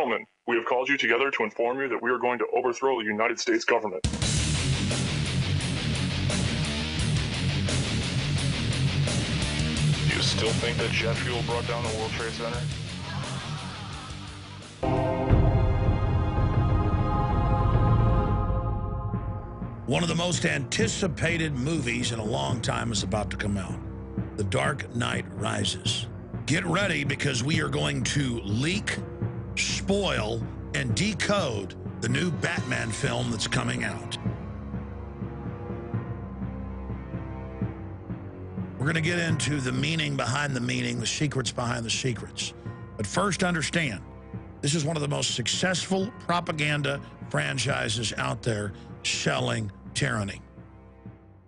gentlemen, we have called you together to inform you that we are going to overthrow the United States government. Do you still think that jet fuel brought down the World Trade Center? One of the most anticipated movies in a long time is about to come out. The Dark Knight Rises. Get ready, because we are going to leak, spoil, and decode the new Batman film that's coming out. We're going to get into the meaning behind the meaning, the secrets behind the secrets. But first, understand, this is one of the most successful propaganda franchises out there selling tyranny.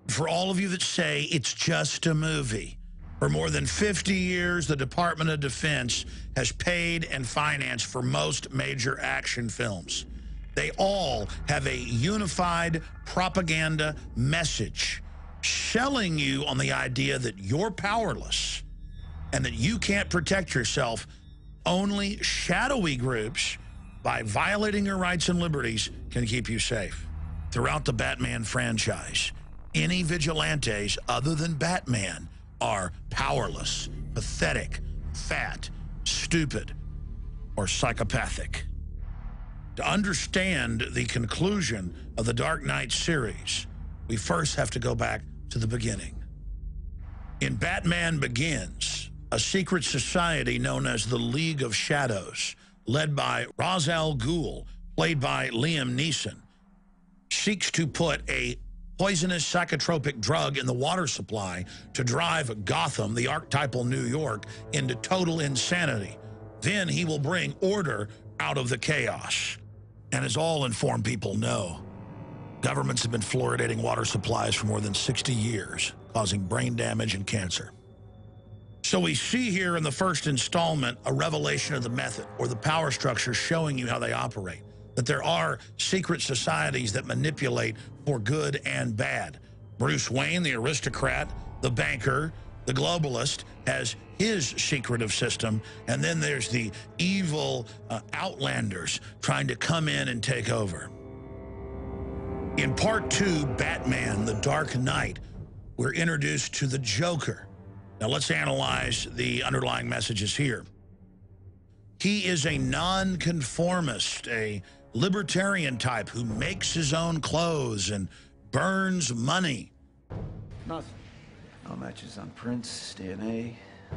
For all of you that say it's just a movie, for more than 50 years, the Department of Defense has paid and financed for most major action films. They all have a unified propaganda message selling you on the idea that you're powerless and that you can't protect yourself. Only shadowy groups, by violating your rights and liberties, can keep you safe. Throughout the Batman franchise, any vigilantes other than Batman are powerless, pathetic, fat, stupid, or psychopathic. To understand the conclusion of the Dark Knight series, we first have to go back to the beginning. In Batman Begins, a secret society known as the League of Shadows, led by Ra's al Ghul, played by Liam Neeson, seeks to put a poisonous psychotropic drug in the water supply to drive Gotham, the archetypal New York, into total insanity. Then he will bring order out of the chaos. And as all informed people know, governments have been fluoridating water supplies for more than 60 years, causing brain damage and cancer. So we see here in the first installment a revelation of the method, or the power structure, showing you how they operate. That there are secret societies that manipulate for good and bad. Bruce Wayne, the aristocrat, the banker, the globalist, has his secretive system, and then there's the evil outlanders trying to come in and take over. In Part 2, Batman, the Dark Knight, we're introduced to the Joker. Now let's analyze the underlying messages here. He is a nonconformist, a libertarian type who makes his own clothes and burns money. Nothing. No matches on prints, DNA,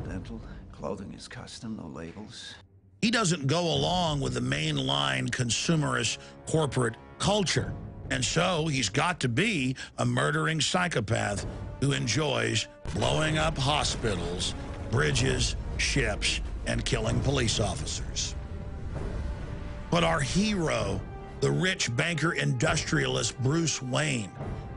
dental, clothing is custom, no labels. He doesn't go along with the mainline consumerist corporate culture. And so he's got to be a murdering psychopath who enjoys blowing up hospitals, bridges, ships, and killing police officers. But our hero, the rich banker industrialist Bruce Wayne,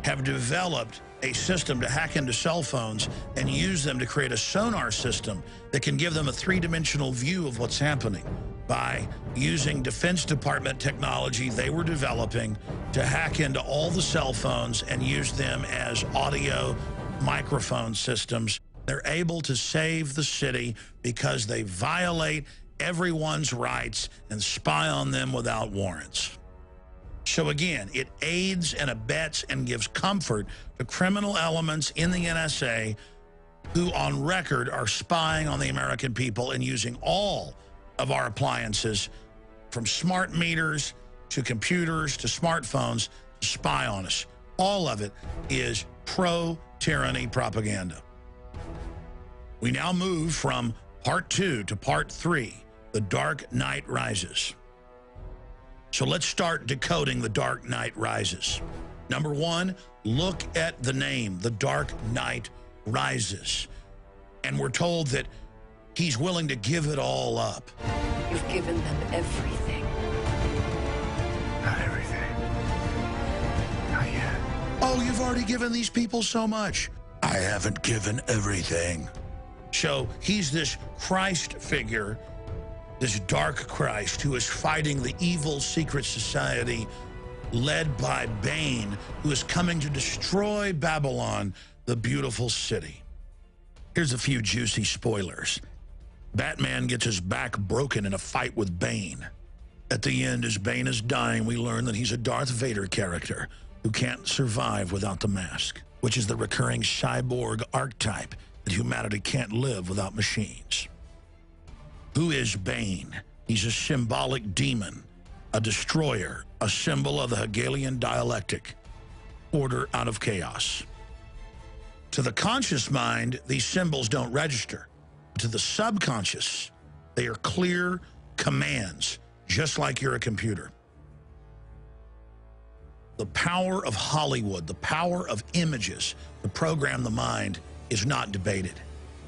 have developed a system to hack into cell phones and use them to create a sonar system that can give them a three-dimensional view of what's happening by using Defense Department technology they were developing to hack into all the cell phones and use them as audio microphone systems. They're able to save the city because they violate everyone's rights and spy on them without warrants. So again, it aids and abets and gives comfort to criminal elements in the NSA who on record are spying on the American people and using all of our appliances, from smart meters to computers to smartphones, to spy on us. All of it is pro-tyranny propaganda. We now move from Part 2 to Part 3, The Dark Knight Rises. So let's start decoding The Dark Knight Rises. Number one, look at the name, The Dark Knight Rises. And we're told that he's willing to give it all up. You've given them everything. Not everything. Not yet. Oh, you've already given these people so much. I haven't given everything. So he's this Christ figure, this dark Christ, who is fighting the evil secret society led by Bane, who is coming to destroy Babylon, the beautiful city. Here's a few juicy spoilers. Batman gets his back broken in a fight with Bane. At the end, as Bane is dying, we learn that he's a Darth Vader character who can't survive without the mask, which is the recurring cyborg archetype that humanity can't live without machines. Who is Bane? He's a symbolic demon, a destroyer, a symbol of the Hegelian dialectic, order out of chaos. To the conscious mind, these symbols don't register. To the subconscious, they are clear commands, just like you're a computer. The power of Hollywood, the power of images to program the mind is not debated.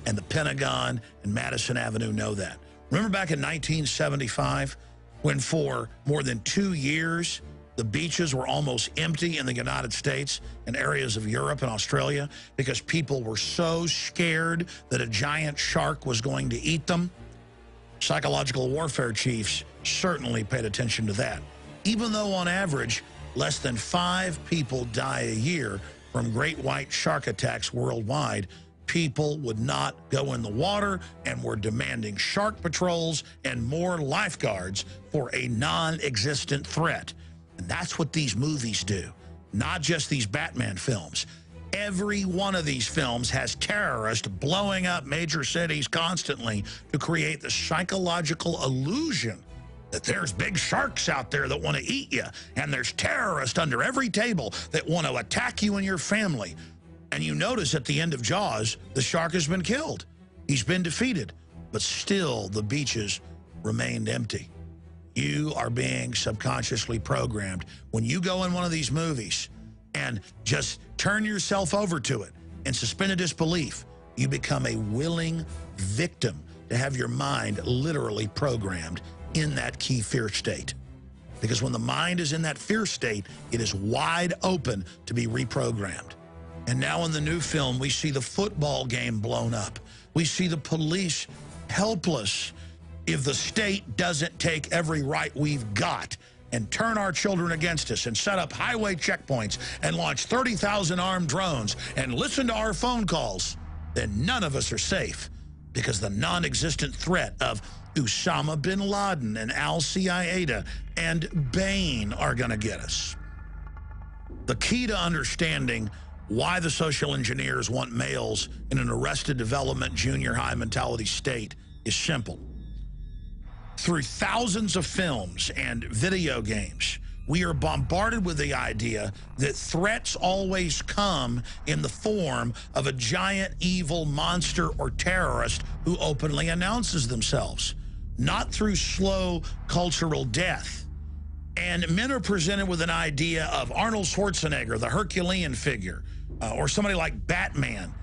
And the Pentagon and Madison Avenue know that. Remember back in 1975, when for more than 2 years, the beaches were almost empty in the United States and areas of Europe and Australia because people were so scared that a giant shark was going to eat them? Psychological warfare chiefs certainly paid attention to that. Even though on average, less than 5 people die a year from great white shark attacks worldwide, people would not go in the water and were demanding shark patrols and more lifeguards for a non-existent threat. And that's what these movies do, not just these Batman films. Every one of these films has terrorists blowing up major cities constantly to create the psychological illusion that there's big sharks out there that want to eat you, and there's terrorists under every table that want to attack you and your family. And you notice at the end of Jaws, the shark has been killed. He's been defeated, but still the beaches remained empty. You are being subconsciously programmed. When you go in one of these movies and just turn yourself over to it in suspended disbelief, you become a willing victim to have your mind literally programmed in that key fear state. Because when the mind is in that fear state, it is wide open to be reprogrammed. And now in the new film, we see the football game blown up. We see the police helpless if the state doesn't take every right we've got and turn our children against us and set up highway checkpoints and launch 30,000 armed drones and listen to our phone calls, then none of us are safe because the non-existent threat of Osama bin Laden and Al-Qaeda and Bane are going to get us. The key to understanding why the social engineers want males in an arrested development junior high mentality state is simple. Through thousands of films and video games, we are bombarded with the idea that threats always come in the form of a giant evil monster or terrorist who openly announces themselves, not through slow cultural death. And men are presented with an idea of Arnold Schwarzenegger, the Herculean figure, or somebody like Batman,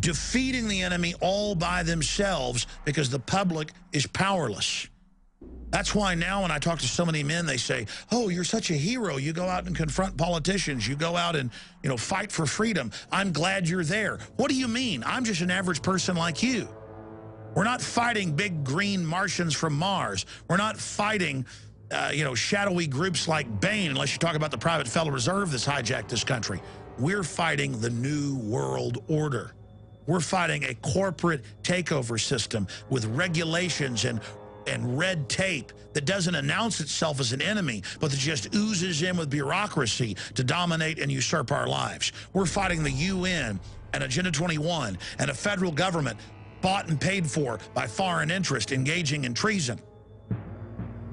defeating the enemy all by themselves because the public is powerless. That's why now when I talk to so many men, they say, oh, you're such a hero. You go out and confront politicians. You go out and, fight for freedom. I'm glad you're there. What do you mean? I'm just an average person like you. We're not fighting big green Martians from Mars. We're not fighting, shadowy groups like Bane, unless you talk about the Private Federal Reserve that's hijacked this country. We're fighting the New World Order. We're fighting a corporate takeover system with regulations and red tape that doesn't announce itself as an enemy, but that just oozes in with bureaucracy to dominate and usurp our lives. We're fighting the UN and Agenda 21 and a federal government bought and paid for by foreign interest engaging in treason.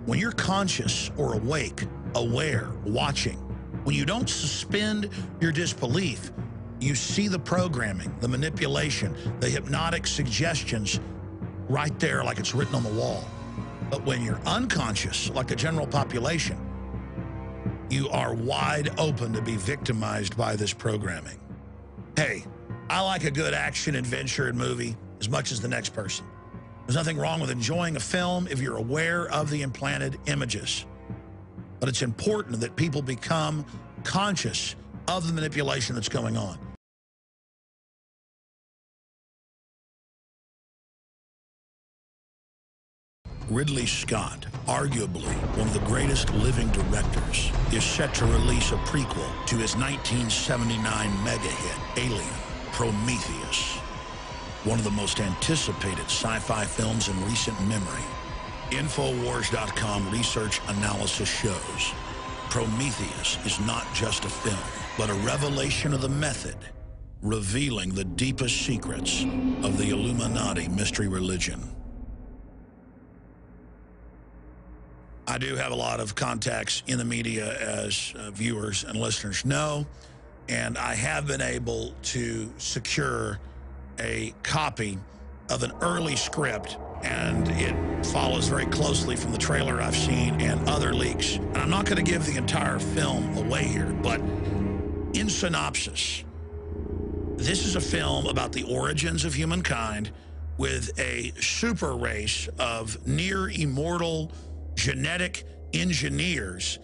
When you're conscious or awake, aware, watching, when you don't suspend your disbelief, you see the programming, the manipulation, the hypnotic suggestions right there like it's written on the wall. But when you're unconscious, like the general population, you are wide open to be victimized by this programming. Hey, I like a good action adventure and movie as much as the next person. There's nothing wrong with enjoying a film if you're aware of the implanted images. But it's important that people become conscious of the manipulation that's going on. Ridley Scott, arguably one of the greatest living directors, is set to release a prequel to his 1979 mega hit, Alien: Prometheus, one of the most anticipated sci-fi films in recent memory. Infowars.com research analysis shows Prometheus is not just a film, but a revelation of the method, revealing the deepest secrets of the Illuminati mystery religion. I do have a lot of contacts in the media, as viewers and listeners know, and I have been able to secure a copy of an early script, and it follows very closely from the trailer I've seen and other leaks. And I'm not going to give the entire film away here, but in synopsis, this is a film about the origins of humankind with a super race of near immortal genetic engineers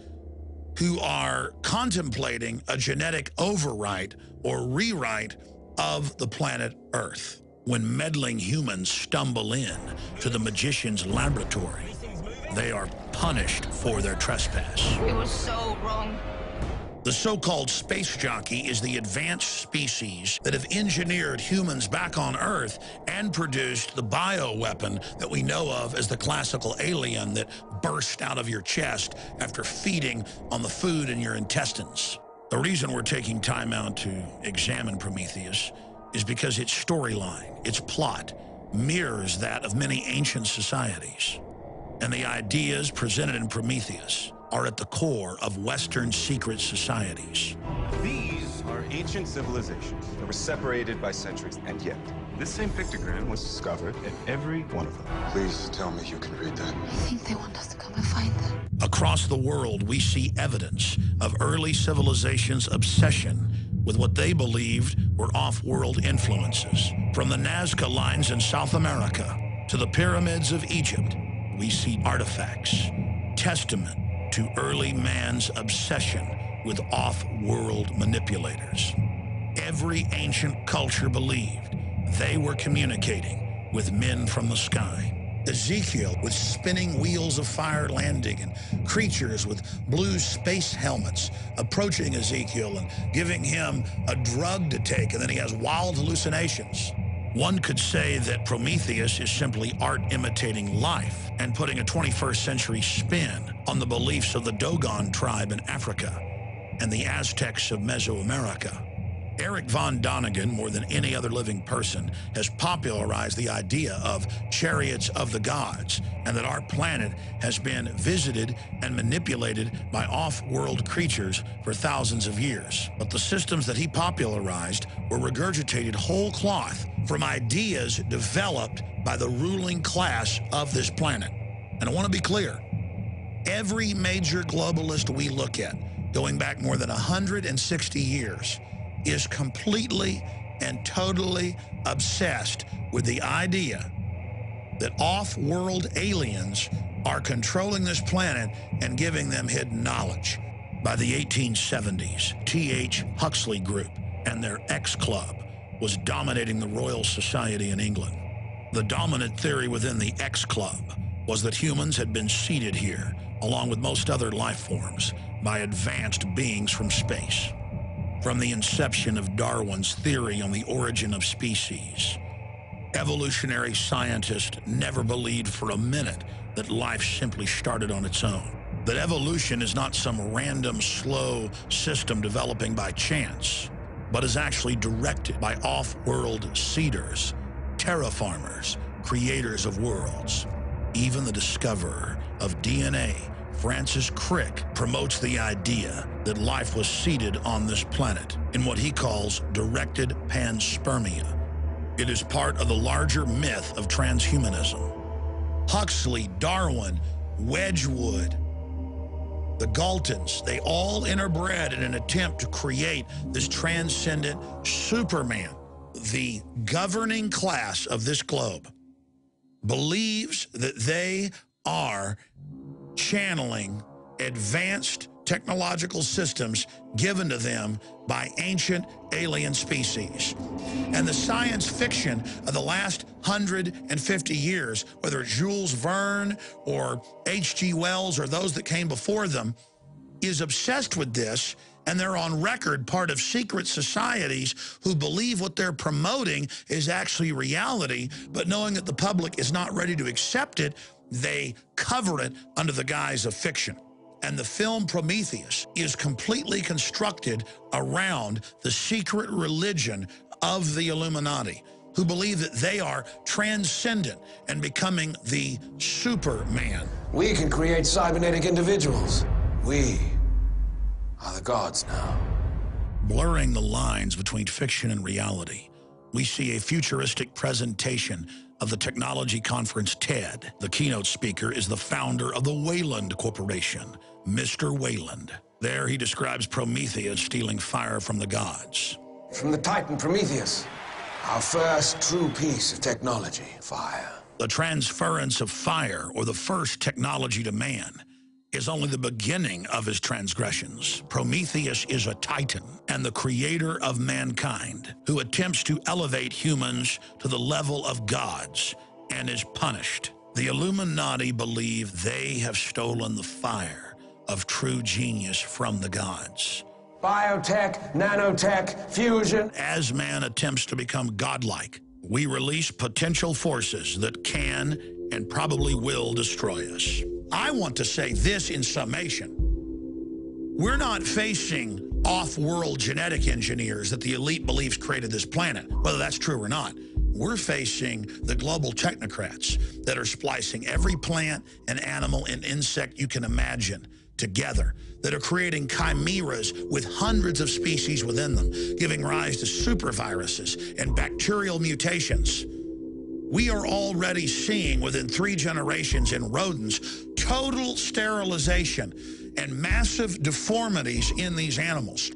who are contemplating a genetic overwrite or rewrite of the planet Earth when meddling humans stumble in to the magician's laboratory. They are punished for their trespass. It was so wrong. The so-called space jockey is the advanced species that have engineered humans back on Earth and produced the bioweapon that we know of as the classical alien that burst out of your chest after feeding on the food in your intestines. The reason we're taking time out to examine Prometheus is because its storyline, its plot, mirrors that of many ancient societies. And the ideas presented in Prometheus are at the core of Western secret societies. These are ancient civilizations that were separated by centuries, and yet this same pictogram was discovered in every one of them. Please tell me you can read that. I think they want us to come and find them. Across the world, we see evidence of early civilizations' obsession with what they believed were off-world influences. From the Nazca lines in South America to the pyramids of Egypt, we see artifacts, testament to early man's obsession with off-world manipulators. Every ancient culture believed they were communicating with men from the sky. Ezekiel with spinning wheels of fire landing and creatures with blue space helmets approaching Ezekiel and giving him a drug to take, and then he has wild hallucinations. One could say that Prometheus is simply art imitating life and putting a 21st century spin on the beliefs of the Dogon tribe in Africa and the Aztecs of Mesoamerica. Eric von Däniken, more than any other living person, has popularized the idea of chariots of the gods and that our planet has been visited and manipulated by off-world creatures for thousands of years. But the systems that he popularized were regurgitated whole cloth from ideas developed by the ruling class of this planet. And I want to be clear, every major globalist we look at, going back more than 160 years, is completely and totally obsessed with the idea that off-world aliens are controlling this planet and giving them hidden knowledge. By the 1870s, T.H. Huxley Group and their X Club was dominating the Royal Society in England. The dominant theory within the X Club was that humans had been seeded here, along with most other life forms, by advanced beings from space. From the inception of Darwin's theory on the origin of species, evolutionary scientists never believed for a minute that life simply started on its own. That evolution is not some random, slow system developing by chance, but is actually directed by off-world seeders, terraformers, creators of worlds. Even the discoverer of DNA, Francis Crick, promotes the idea that life was seeded on this planet in what he calls directed panspermia. It is part of the larger myth of transhumanism. Huxley, Darwin, Wedgwood, the Galtons, they all interbred in an attempt to create this transcendent Superman. The governing class of this globe believes that they are channeling advanced technological systems given to them by ancient alien species. And the science fiction of the last 150 years, whether it's Jules Verne or H.G. Wells or those that came before them, is obsessed with this, and they're on record part of secret societies who believe what they're promoting is actually reality, but knowing that the public is not ready to accept it, They cover it under the guise of fiction. And the film Prometheus is completely constructed around the secret religion of the Illuminati, who believe that they are transcendent and becoming the Superman. We can create cybernetic individuals. We are the gods now. Blurring the lines between fiction and reality, we see a futuristic presentation of the technology conference TED. The keynote speaker is the founder of the Wayland Corporation, Mr. Wayland. There he describes Prometheus stealing fire from the gods. From the Titan Prometheus, our first true piece of technology, fire. The transference of fire, or the first technology to man, is only the beginning of his transgressions. Prometheus is a Titan and the creator of mankind who attempts to elevate humans to the level of gods and is punished. The Illuminati believe they have stolen the fire of true genius from the gods. Biotech, nanotech, fusion. As man attempts to become godlike, we release potential forces that can and probably will destroy us. I want to say this in summation. We're not facing off-world genetic engineers that the elite believes created this planet, whether that's true or not. We're facing the global technocrats that are splicing every plant and animal and insect you can imagine together, that are creating chimeras with hundreds of species within them, giving rise to superviruses and bacterial mutations. We are already seeing within 3 generations in rodents total sterilization and massive deformities in these animals.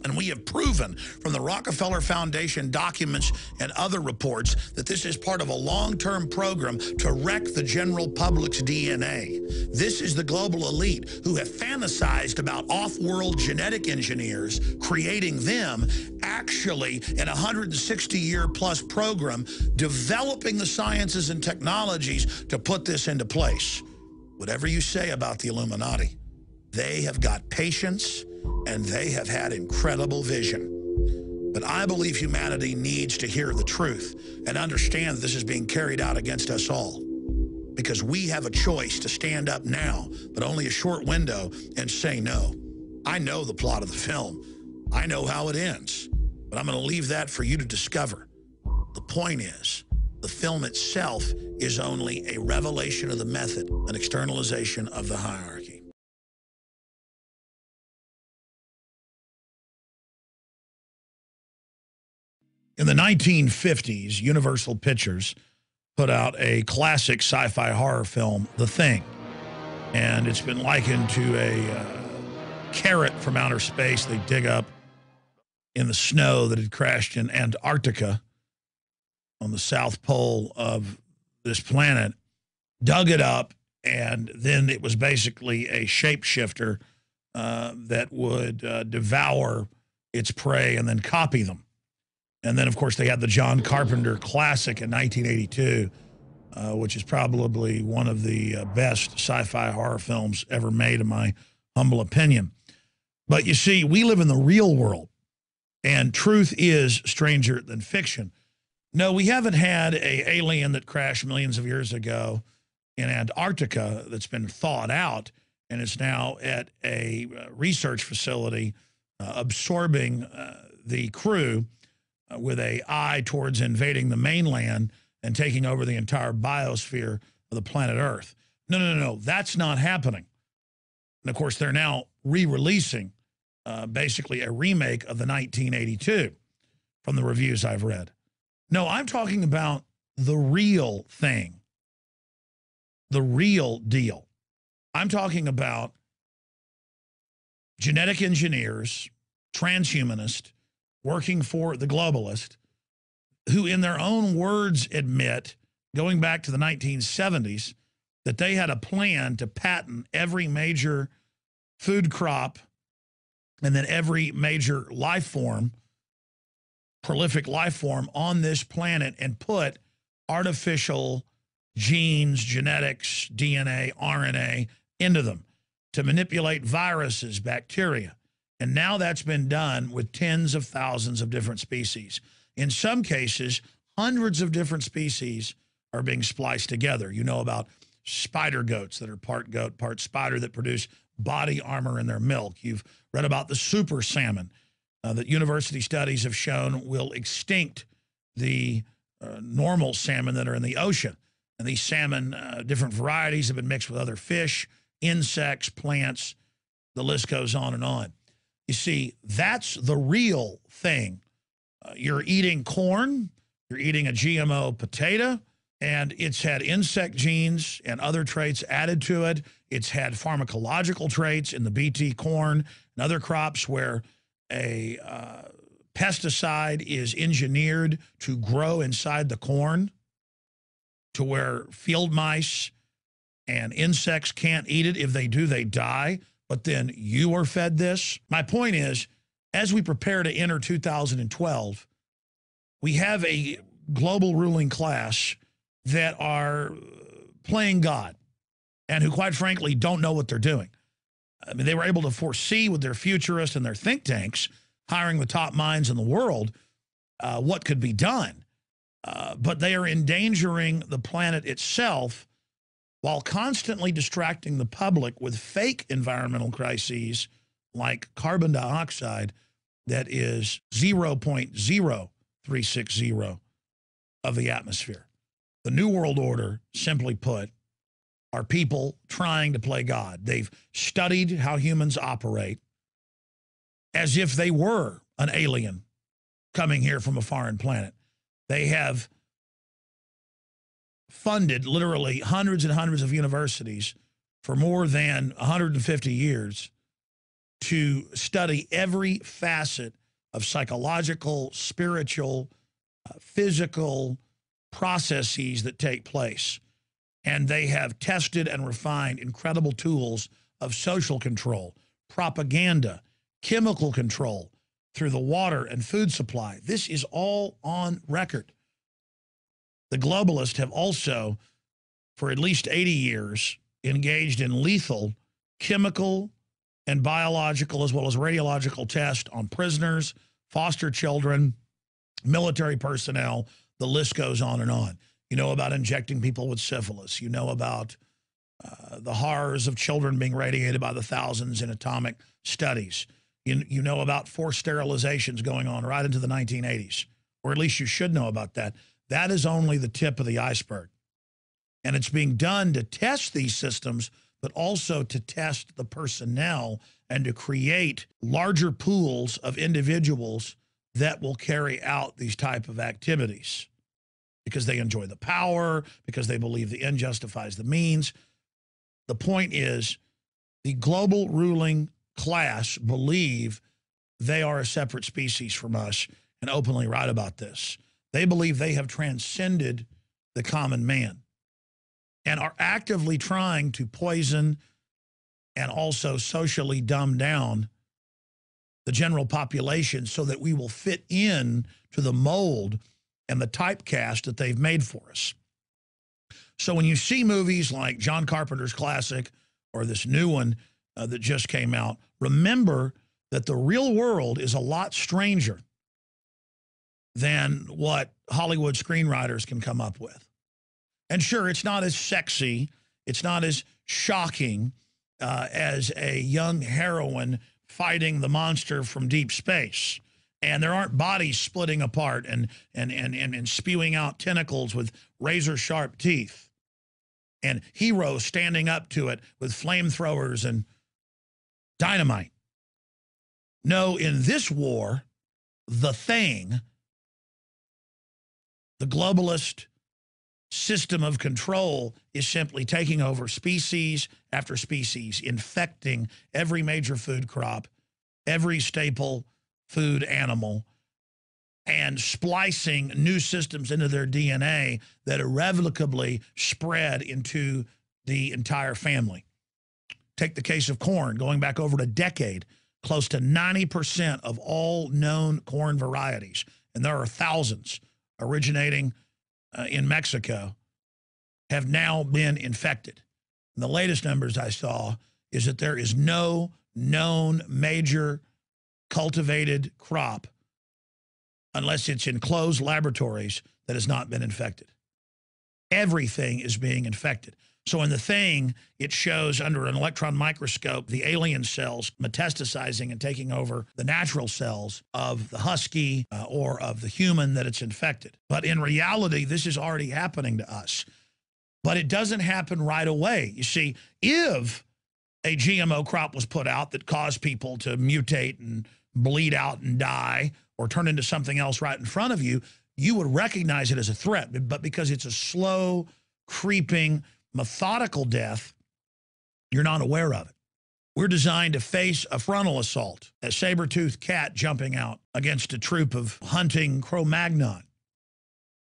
And we have proven from the Rockefeller Foundation documents and other reports that this is part of a long-term program to wreck the general public's DNA. This is the global elite who have fantasized about off-world genetic engineers, creating them actually in a 160-year-plus program, developing the sciences and technologies to put this into place. Whatever you say about the Illuminati, they have got patience and they have had incredible vision. But I believe humanity needs to hear the truth and understand that this is being carried out against us all. Because we have a choice to stand up now, but only a short window, and say no. I know the plot of the film. I know how it ends. But I'm going to leave that for you to discover. The point is, the film itself is only a revelation of the method, an externalization of the hierarchy. In the 1950s, Universal Pictures put out a classic sci-fi horror film, The Thing. And it's been likened to a carrot from outer space they dig up in the snow that had crashed in Antarctica on the south pole of this planet, dug it up, and then it was basically a shapeshifter that would devour its prey and then copy them. And then, of course, they had the John Carpenter classic in 1982, which is probably one of the best sci-fi horror films ever made, in my humble opinion. But you see, we live in the real world, and truth is stranger than fiction. No, we haven't had an alien that crashed millions of years ago in Antarctica that's been thawed out and is now at a research facility absorbing the crew with an eye towards invading the mainland and taking over the entire biosphere of the planet Earth. No, no, no, no, that's not happening. And of course, they're now re-releasing basically a remake of the 1982 from the reviews I've read. No, I'm talking about the real thing, the real deal. I'm talking about genetic engineers, transhumanists, working for the globalist, who in their own words admit, going back to the 1970s, that they had a plan to patent every major food crop and then every major life form, prolific life form on this planet, and put artificial genes, genetics, DNA, RNA into them to manipulate viruses, bacteria. And now that's been done with tens of thousands of different species. In some cases, hundreds of different species are being spliced together. You know about spider goats that are part goat, part spider that produce body armor in their milk. You've read about the super salmon that university studies have shown will extinct the normal salmon that are in the ocean. And these salmon, different varieties, have been mixed with other fish, insects, plants. The list goes on and on. You see, that's the real thing. You're eating corn, you're eating a GMO potato, and it's had insect genes and other traits added to it. It's had pharmacological traits in the BT corn and other crops where a pesticide is engineered to grow inside the corn to where field mice and insects can't eat it. If they do, they die. But then you are fed this. My point is, as we prepare to enter 2012, we have a global ruling class that are playing God and who, quite frankly, don't know what they're doing. I mean, they were able to foresee with their futurists and their think tanks, hiring the top minds in the world, what could be done. But they are endangering the planet itself while constantly distracting the public with fake environmental crises like carbon dioxide that is 0.0360 of the atmosphere. The New World Order, simply put, are people trying to play God. They've studied how humans operate as if they were an alien coming here from a foreign planet. They have funded literally hundreds and hundreds of universities for more than 150 years to study every facet of psychological, spiritual, physical processes that take place. And they have tested and refined incredible tools of social control, propaganda, chemical control through the water and food supply. This is all on record. The globalists have also, for at least 80 years, engaged in lethal chemical and biological as well as radiological tests on prisoners, foster children, military personnel. The list goes on and on. You know about injecting people with syphilis. You know about the horrors of children being radiated by the thousands in atomic studies. You know about forced sterilizations going on right into the 1980s, or at least you should know about that. That is only the tip of the iceberg. And it's being done to test these systems, but also to test the personnel and to create larger pools of individuals that will carry out these type of activities because they enjoy the power, because they believe the end justifies the means. The point is, the global ruling class believe they are a separate species from us and openly write about this. They believe they have transcended the common man and are actively trying to poison and also socially dumb down the general population so that we will fit in to the mold and the typecast that they've made for us. So when you see movies like John Carpenter's classic or this new one that just came out, remember that the real world is a lot stranger than what Hollywood screenwriters can come up with. And sure, it's not as sexy, it's not as shocking as a young heroine fighting the monster from deep space. And there aren't bodies splitting apart and spewing out tentacles with razor-sharp teeth. And heroes standing up to it with flamethrowers and dynamite. No, in this war, the thing, the globalist system of control is simply taking over species after species, infecting every major food crop, every staple food animal, and splicing new systems into their DNA that irrevocably spread into the entire family. Take the case of corn, going back over a decade, close to 90% of all known corn varieties, and there are thousands originating in Mexico, have now been infected. And the latest numbers I saw is that there is no known major cultivated crop, unless it's in closed laboratories, that has not been infected. Everything is being infected. So in the thing, it shows under an electron microscope the alien cells metastasizing and taking over the natural cells of the husky or of the human that it's infected. But in reality, this is already happening to us. But it doesn't happen right away. You see, if a GMO crop was put out that caused people to mutate and bleed out and die or turn into something else right in front of you, you would recognize it as a threat. But because it's a slow, creeping, methodical death, you're not aware of it. We're designed to face a frontal assault, a saber-toothed cat jumping out against a troop of hunting Cro-Magnon.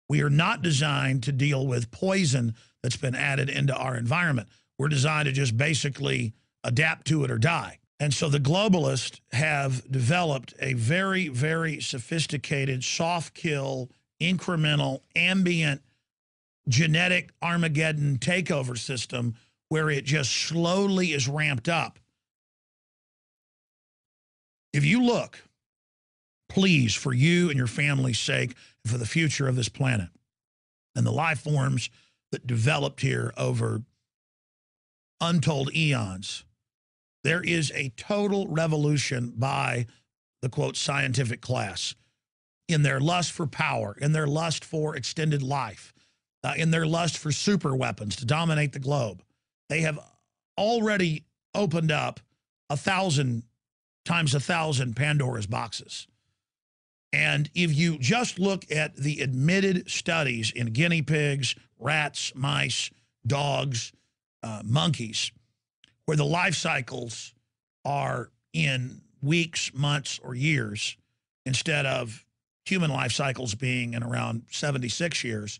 We are not designed to deal with poison that's been added into our environment. We're designed to just basically adapt to it or die. And so the globalists have developed a very, very sophisticated, soft kill, incremental, ambient, genetic Armageddon takeover system where it just slowly is ramped up. If you look, please, for you and your family's sake, and for the future of this planet, and the life forms that developed here over untold eons, there is a total revolution by the, quote, scientific class in their lust for power, in their lust for extended life, in their lust for super weapons to dominate the globe. They have already opened up 1,000 times 1,000 Pandora's boxes. And if you just look at the admitted studies in guinea pigs, rats, mice, dogs, monkeys, where the life cycles are in weeks, months, or years, instead of human life cycles being in around 76 years,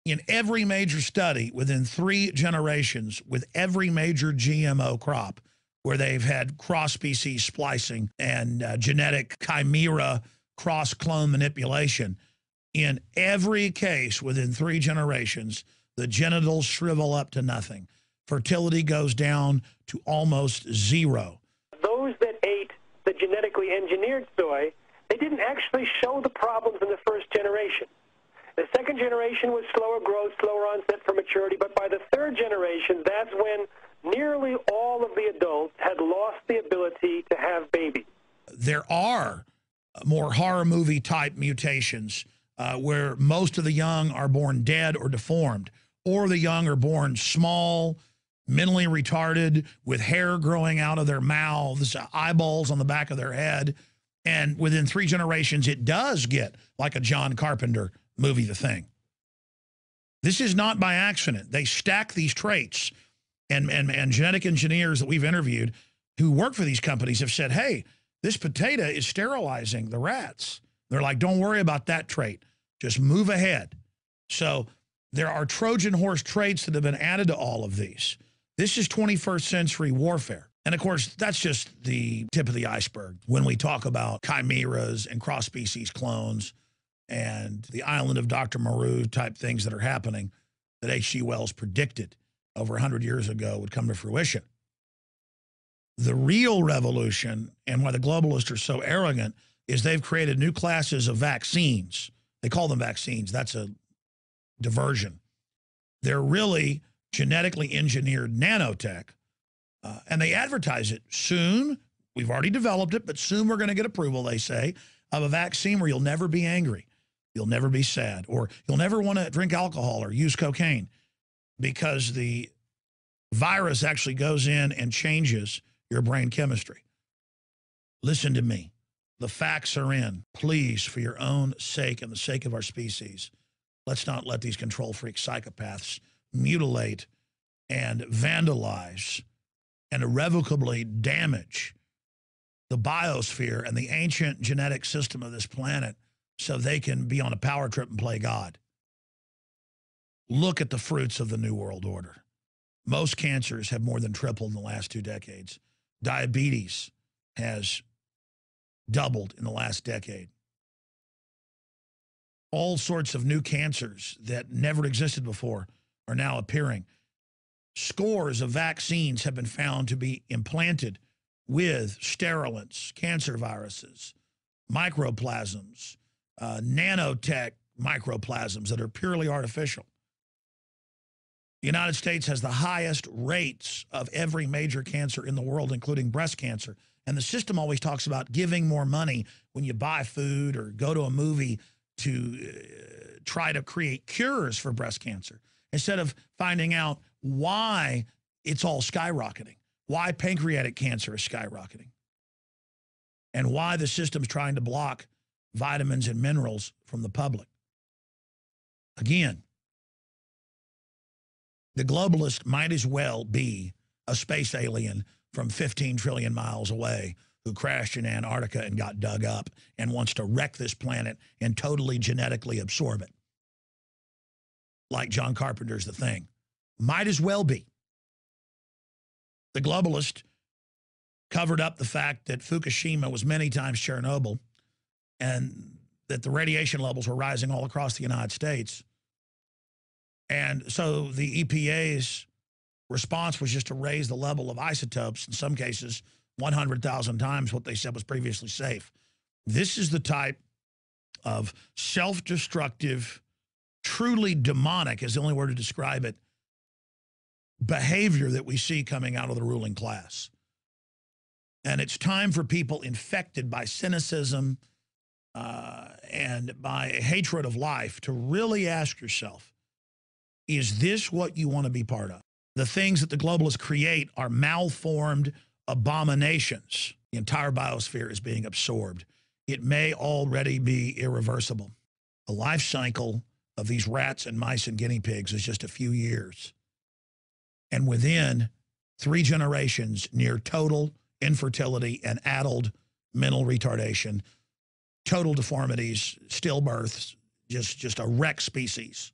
in every major study within 3 generations with every major GMO crop where they've had cross-species splicing and genetic chimera cross-clone manipulation, in every case within 3 generations, the genitals shrivel up to nothing. Fertility goes down to almost 0. Those that ate the genetically engineered soy, they didn't actually show the problems in the first generation. The second generation was slower growth, slower onset for maturity, but by the third generation, that's when nearly all of the adults had lost the ability to have babies. There are more horror movie type mutations where most of the young are born dead or deformed, or the young are born small, mentally retarded, with hair growing out of their mouths, eyeballs on the back of their head. And within 3 generations, it does get like a John Carpenter movie, The Thing. This is not by accident. They stack these traits, and genetic engineers that we've interviewed who work for these companies have said, hey, this potato is sterilizing the rats. They're like, don't worry about that trait. Just move ahead. So there are Trojan horse traits that have been added to all of these. This is 21st century warfare. And of course, that's just the tip of the iceberg when we talk about chimeras and cross-species clones and the island of Dr. Moreau type things that are happening that H.G. Wells predicted over 100 years ago would come to fruition. The real revolution, and why the globalists are so arrogant, is they've created new classes of vaccines. They call them vaccines. That's a diversion. They're really genetically engineered nanotech, and they advertise it. Soon, we've already developed it, but soon we're going to get approval, they say, of a vaccine where you'll never be angry. You'll never be sad, or you'll never want to drink alcohol or use cocaine, because the virus actually goes in and changes your brain chemistry. Listen to me. The facts are in. Please, for your own sake and the sake of our species, let's not let these control freak psychopaths mutilate and vandalize and irrevocably damage the biosphere and the ancient genetic system of this planet so they can be on a power trip and play God. Look at the fruits of the New World Order. Most cancers have more than tripled in the last 2 decades. Diabetes has doubled in the last decade. All sorts of new cancers that never existed before are now appearing. Scores of vaccines have been found to be implanted with sterilants, cancer viruses, microplasms, nanotech microplasms that are purely artificial. The United States has the highest rates of every major cancer in the world, including breast cancer. And the system always talks about giving more money when you buy food or go to a movie to try to create cures for breast cancer, instead of finding out why it's all skyrocketing, why pancreatic cancer is skyrocketing, and why the system's trying to block vitamins and minerals from the public. Again, the globalist might as well be a space alien from 15 trillion miles away who crashed in Antarctica and got dug up and wants to wreck this planet and totally genetically absorb it. Like John Carpenter's The Thing. Might as well be. The globalist covered up the fact that Fukushima was many times Chernobyl and that the radiation levels were rising all across the United States. And so the EPA's response was just to raise the level of isotopes, in some cases 100,000 times what they said was previously safe. This is the type of self-destructive, truly demonic is the only word to describe it, behavior that we see coming out of the ruling class. And it's time for people infected by cynicism and by a hatred of life to really ask yourself, is this what you want to be part of? The things that the globalists create are malformed abominations. The entire biosphere is being absorbed. It may already be irreversible. The life cycle of these rats and mice and guinea pigs is just a few years. And within 3 generations, near total infertility and addled mental retardation, total deformities, stillbirths, just a wreck species.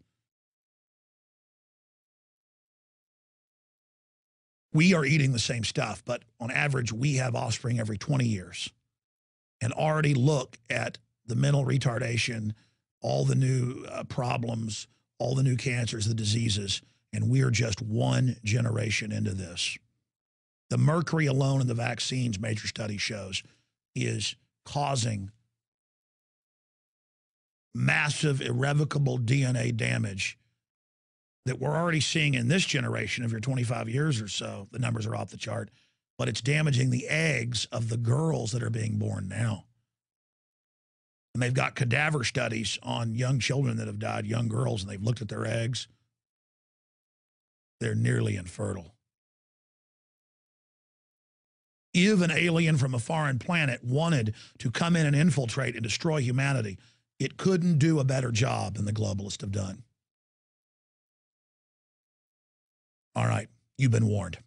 We are eating the same stuff, but on average, we have offspring every 20 years. And already look at the mental retardation, all the new problems, all the new cancers, the diseases, and we are just 1 generation into this. The mercury alone in the vaccines, major study shows, is causing massive, irrevocable DNA damage that we're already seeing in this generation of your 25 years or so. The numbers are off the chart, but it's damaging the eggs of the girls that are being born now. And they've got cadaver studies on young children that have died, young girls, and they've looked at their eggs. They're nearly infertile. If an alien from a foreign planet wanted to come in and infiltrate and destroy humanity, it couldn't do a better job than the globalists have done. All right, you've been warned.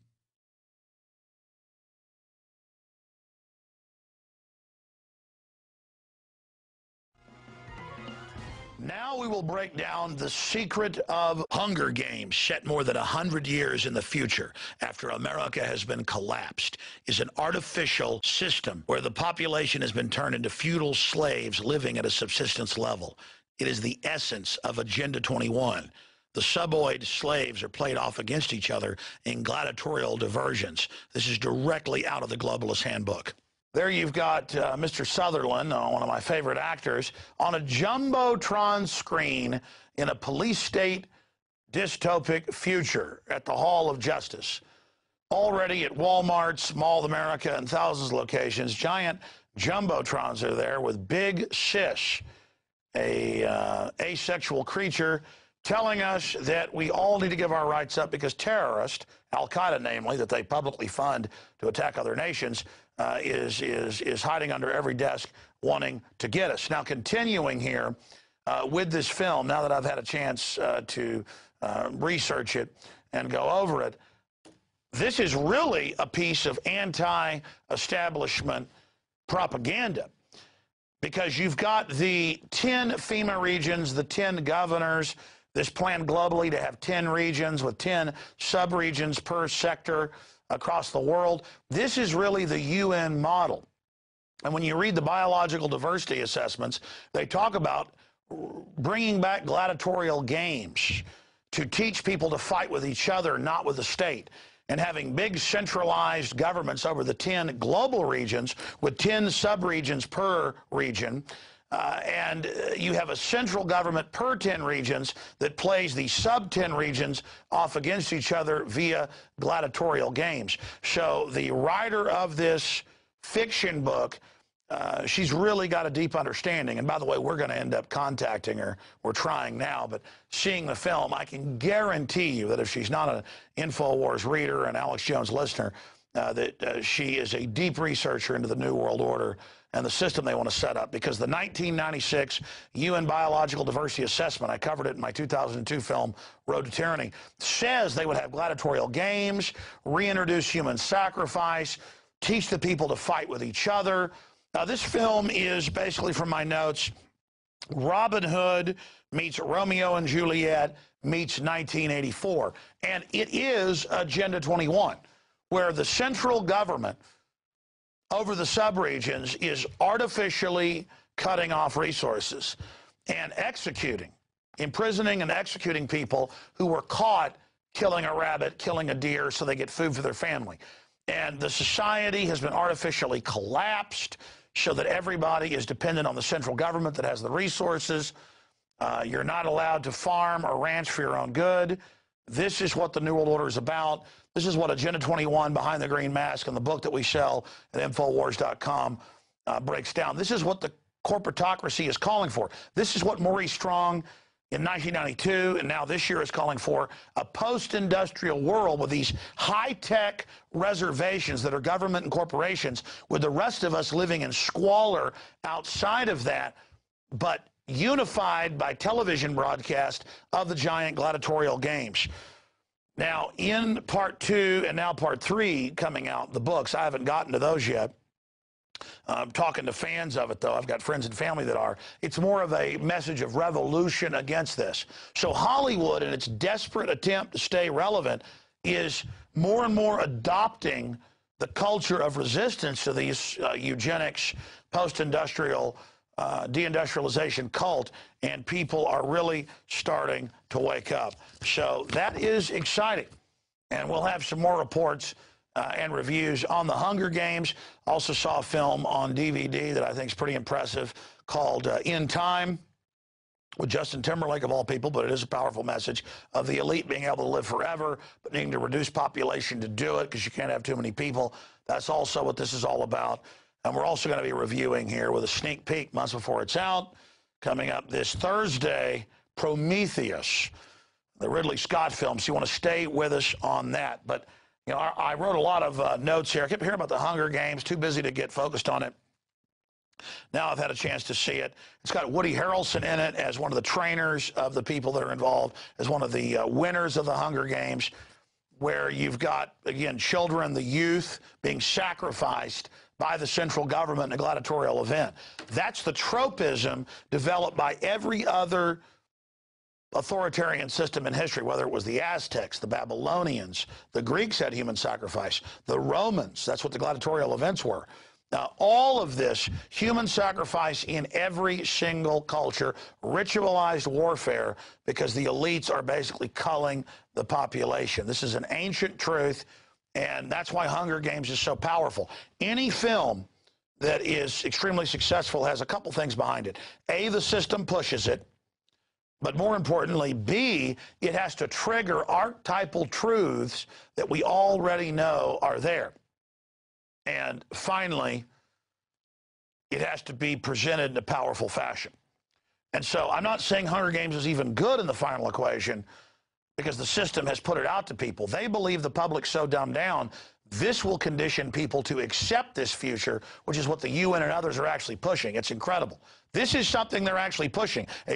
Now we will break down the secret of Hunger Games, set more than 100 years in the future after America has been collapsed, is an artificial system where the population has been turned into feudal slaves living at a subsistence level. It is the essence of Agenda 21. The suboid slaves are played off against each other in gladiatorial diversions. This is directly out of the Globalist Handbook. There you've got Mr. Sutherland, one of my favorite actors, on a jumbotron screen in a police state dystopic future at the Hall of Justice. Already at Walmart's, Mall of America, and thousands of locations, giant jumbotrons are there with Big Sis, a asexual creature, telling us that we all need to give our rights up because terrorists, Al-Qaeda namely, that they publicly fund to attack other nations, is hiding under every desk wanting to get us. Now, continuing here with this film, now that I've had a chance to research it and go over it, this is really a piece of anti-establishment propaganda, because you've got the 10 FEMA regions, the 10 governors, this plan globally to have 10 regions with 10 sub-regions per sector across the world. This is really the UN model. And when you read the biological diversity assessments, they talk about bringing back gladiatorial games to teach people to fight with each other, not with the state, and having big centralized governments over the 10 global regions with 10 sub-regions per region, and you have a central government per 10 regions that plays the sub-10 regions off against each other via gladiatorial games. So the writer of this fiction book, she's really got a deep understanding. And by the way, we're going to end up contacting her. We're trying now, but seeing the film, I can guarantee you that if she's not an InfoWars reader and Alex Jones listener, that she is a deep researcher into the New World Order and the system they want to set up, because the 1996 UN Biological Diversity Assessment, I covered it in my 2002 film, Road to Tyranny, says they would have gladiatorial games, reintroduce human sacrifice, teach the people to fight with each other. Now, this film is basically, from my notes, Robin Hood meets Romeo and Juliet meets 1984. And it is Agenda 21, where the central government over the subregions is artificially cutting off resources and imprisoning and executing people who were caught killing a rabbit, killing a deer, so they get food for their family. And the society has been artificially collapsed so that everybody is dependent on the central government that has the resources. You're not allowed to farm or ranch for your own good. This is what the New World Order is about. This is what Agenda 21, Behind the Green Mask, and the book that we sell at Infowars.com breaks down. This is what the corporatocracy is calling for. This is what Maurice Strong in 1992 and now this year is calling for, a post-industrial world with these high-tech reservations that are government and corporations, with the rest of us living in squalor outside of that, but unified by television broadcast of the giant gladiatorial games. Now, in part 2 and now part 3 coming out, the books, I haven't gotten to those yet. I'm talking to fans of it, though. I've got friends and family that are. It's more of a message of revolution against this. So Hollywood, in its desperate attempt to stay relevant, is more and more adopting the culture of resistance to these eugenics, post-industrial, deindustrialization cult, and people are really starting to wake up. So that is exciting, and we'll have some more reports and reviews on the Hunger Games. Also saw a film on DVD that I think is pretty impressive called In Time, with Justin Timberlake of all people, but it is a powerful message of the elite being able to live forever, but needing to reduce population to do it because you can't have too many people. That's also what this is all about. And we're also going to be reviewing here with a sneak peek months before it's out, coming up this Thursday, Prometheus, the Ridley Scott film. So you want to stay with us on that. But, you know, I wrote a lot of notes here. I kept hearing about the Hunger Games, too busy to get focused on it. Now I've had a chance to see it. It's got Woody Harrelson in it as one of the trainers of the people that are involved, as one of the winners of the Hunger Games, where you've got, again, children, the youth, being sacrificed by the central government in a gladiatorial event. That's the tropism developed by every other authoritarian system in history, whether it was the Aztecs, the Babylonians, the Greeks had human sacrifice, the Romans, that's what the gladiatorial events were. Now, all of this, human sacrifice in every single culture, ritualized warfare, because the elites are basically culling the population. This is an ancient truth, and that's why Hunger Games is so powerful. Any film that is extremely successful has a couple things behind it. A, the system pushes it, but more importantly, B, it has to trigger archetypal truths that we already know are there. And finally, it has to be presented in a powerful fashion. And so I'm not saying Hunger Games is even good in the final equation, because the system has put it out to people. They believe the public's so dumbed down, this will condition people to accept this future, which is what the UN and others are actually pushing. It's incredible. This is something they're actually pushing, a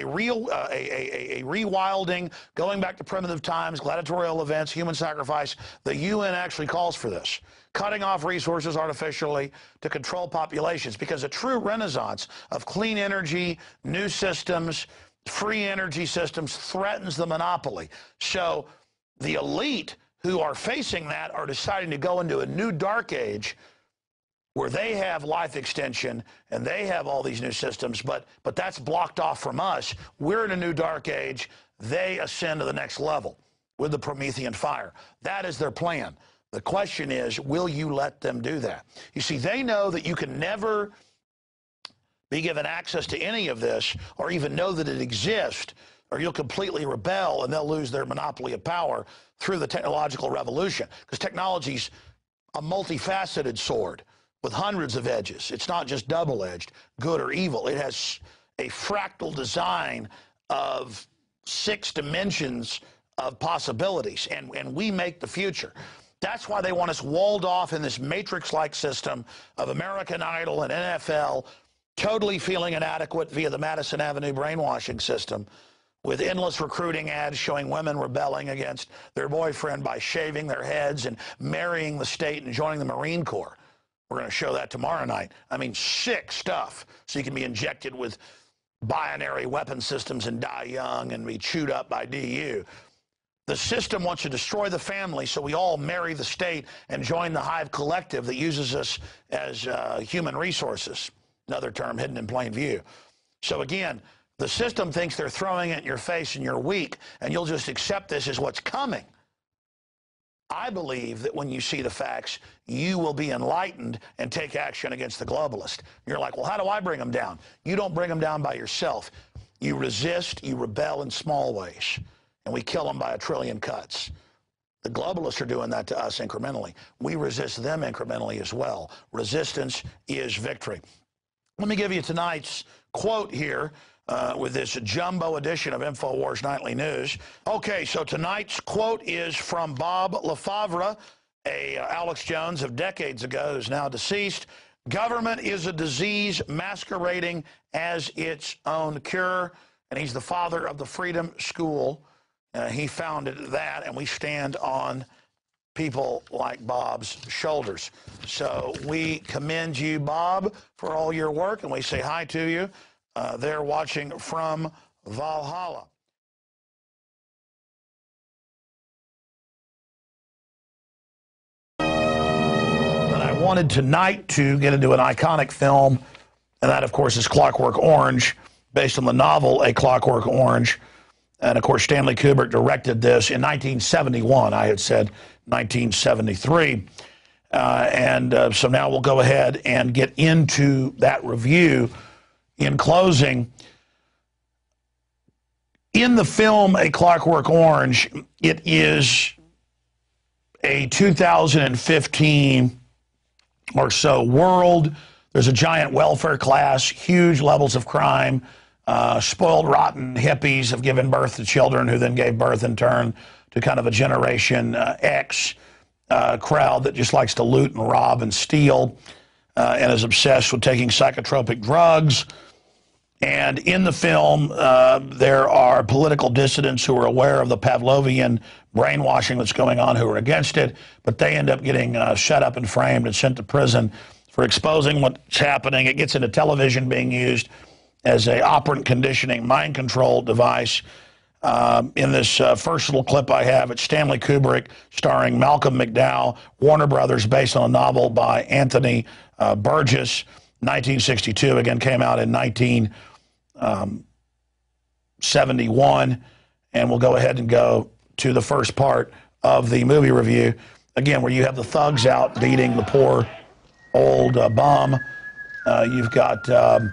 rewilding, going back to primitive times, gladiatorial events, human sacrifice. The UN actually calls for this, cutting off resources artificially to control populations, because a true renaissance of clean energy, new systems, free energy systems threatens the monopoly. So the elite who are facing that are deciding to go into a new dark age where they have life extension and they have all these new systems, but that's blocked off from us. We're in a new dark age. They ascend to the next level with the Promethean fire. That is their plan. The question is, will you let them do that? You see, they know that you can never be given access to any of this or even know that it exists, or you'll completely rebel and they'll lose their monopoly of power through the technological revolution. Because technology's a multifaceted sword with hundreds of edges. It's not just double-edged, good or evil. It has a fractal design of 6 dimensions of possibilities, and we make the future. That's why they want us walled off in this matrix-like system of American Idol and NFL, totally feeling inadequate via the Madison Avenue brainwashing system, with endless recruiting ads showing women rebelling against their boyfriend by shaving their heads and marrying the state and joining the Marine Corps. We're going to show that tomorrow night. I mean, sick stuff. So you can be injected with binary weapon systems and die young and be chewed up by DU. The system wants to destroy the family, so we all marry the state and join the hive collective that uses us as human resources. Another term hidden in plain view. So again, the system thinks they're throwing it in your face and you're weak, and you'll just accept this as what's coming. I believe that when you see the facts, you will be enlightened and take action against the globalist. You're like, well, how do I bring them down? You don't bring them down by yourself. You resist, you rebel in small ways, and we kill them by 1 trillion cuts. The globalists are doing that to us incrementally. We resist them incrementally as well. Resistance is victory. Let me give you tonight's quote here with this jumbo edition of InfoWars Nightly News. Okay, so tonight's quote is from Bob LaFavre, a Alex Jones of decades ago who's now deceased. Government is a disease masquerading as its own cure. And he's the father of the Freedom School. He founded that, and we stand on people like Bob's shoulders. So we commend you, Bob, for all your work, and we say hi to you. They're watching from Valhalla. But I wanted tonight to get into an iconic film, and that, of course, is Clockwork Orange, based on the novel A Clockwork Orange. And, of course, Stanley Kubrick directed this in 1971. I had said 1973. So now we'll go ahead and get into that review. In closing, in the film A Clockwork Orange, it is a 2015 or so world. There's a giant welfare class, huge levels of crime. Spoiled, rotten hippies have given birth to children who then gave birth in turn to kind of a Generation X crowd that just likes to loot and rob and steal and is obsessed with taking psychotropic drugs. And in the film, there are political dissidents who are aware of the Pavlovian brainwashing that's going on who are against it, but they end up getting shut up and framed and sent to prison for exposing what's happening. It gets into television being used as a operant conditioning mind control device. In this first little clip I have, it's Stanley Kubrick starring Malcolm McDowell, Warner Brothers, based on a novel by Anthony Burgess, 1962, again came out in 1971. And we'll go ahead and go to the first part of the movie review, again, where you have the thugs out beating the poor old bum. You've got the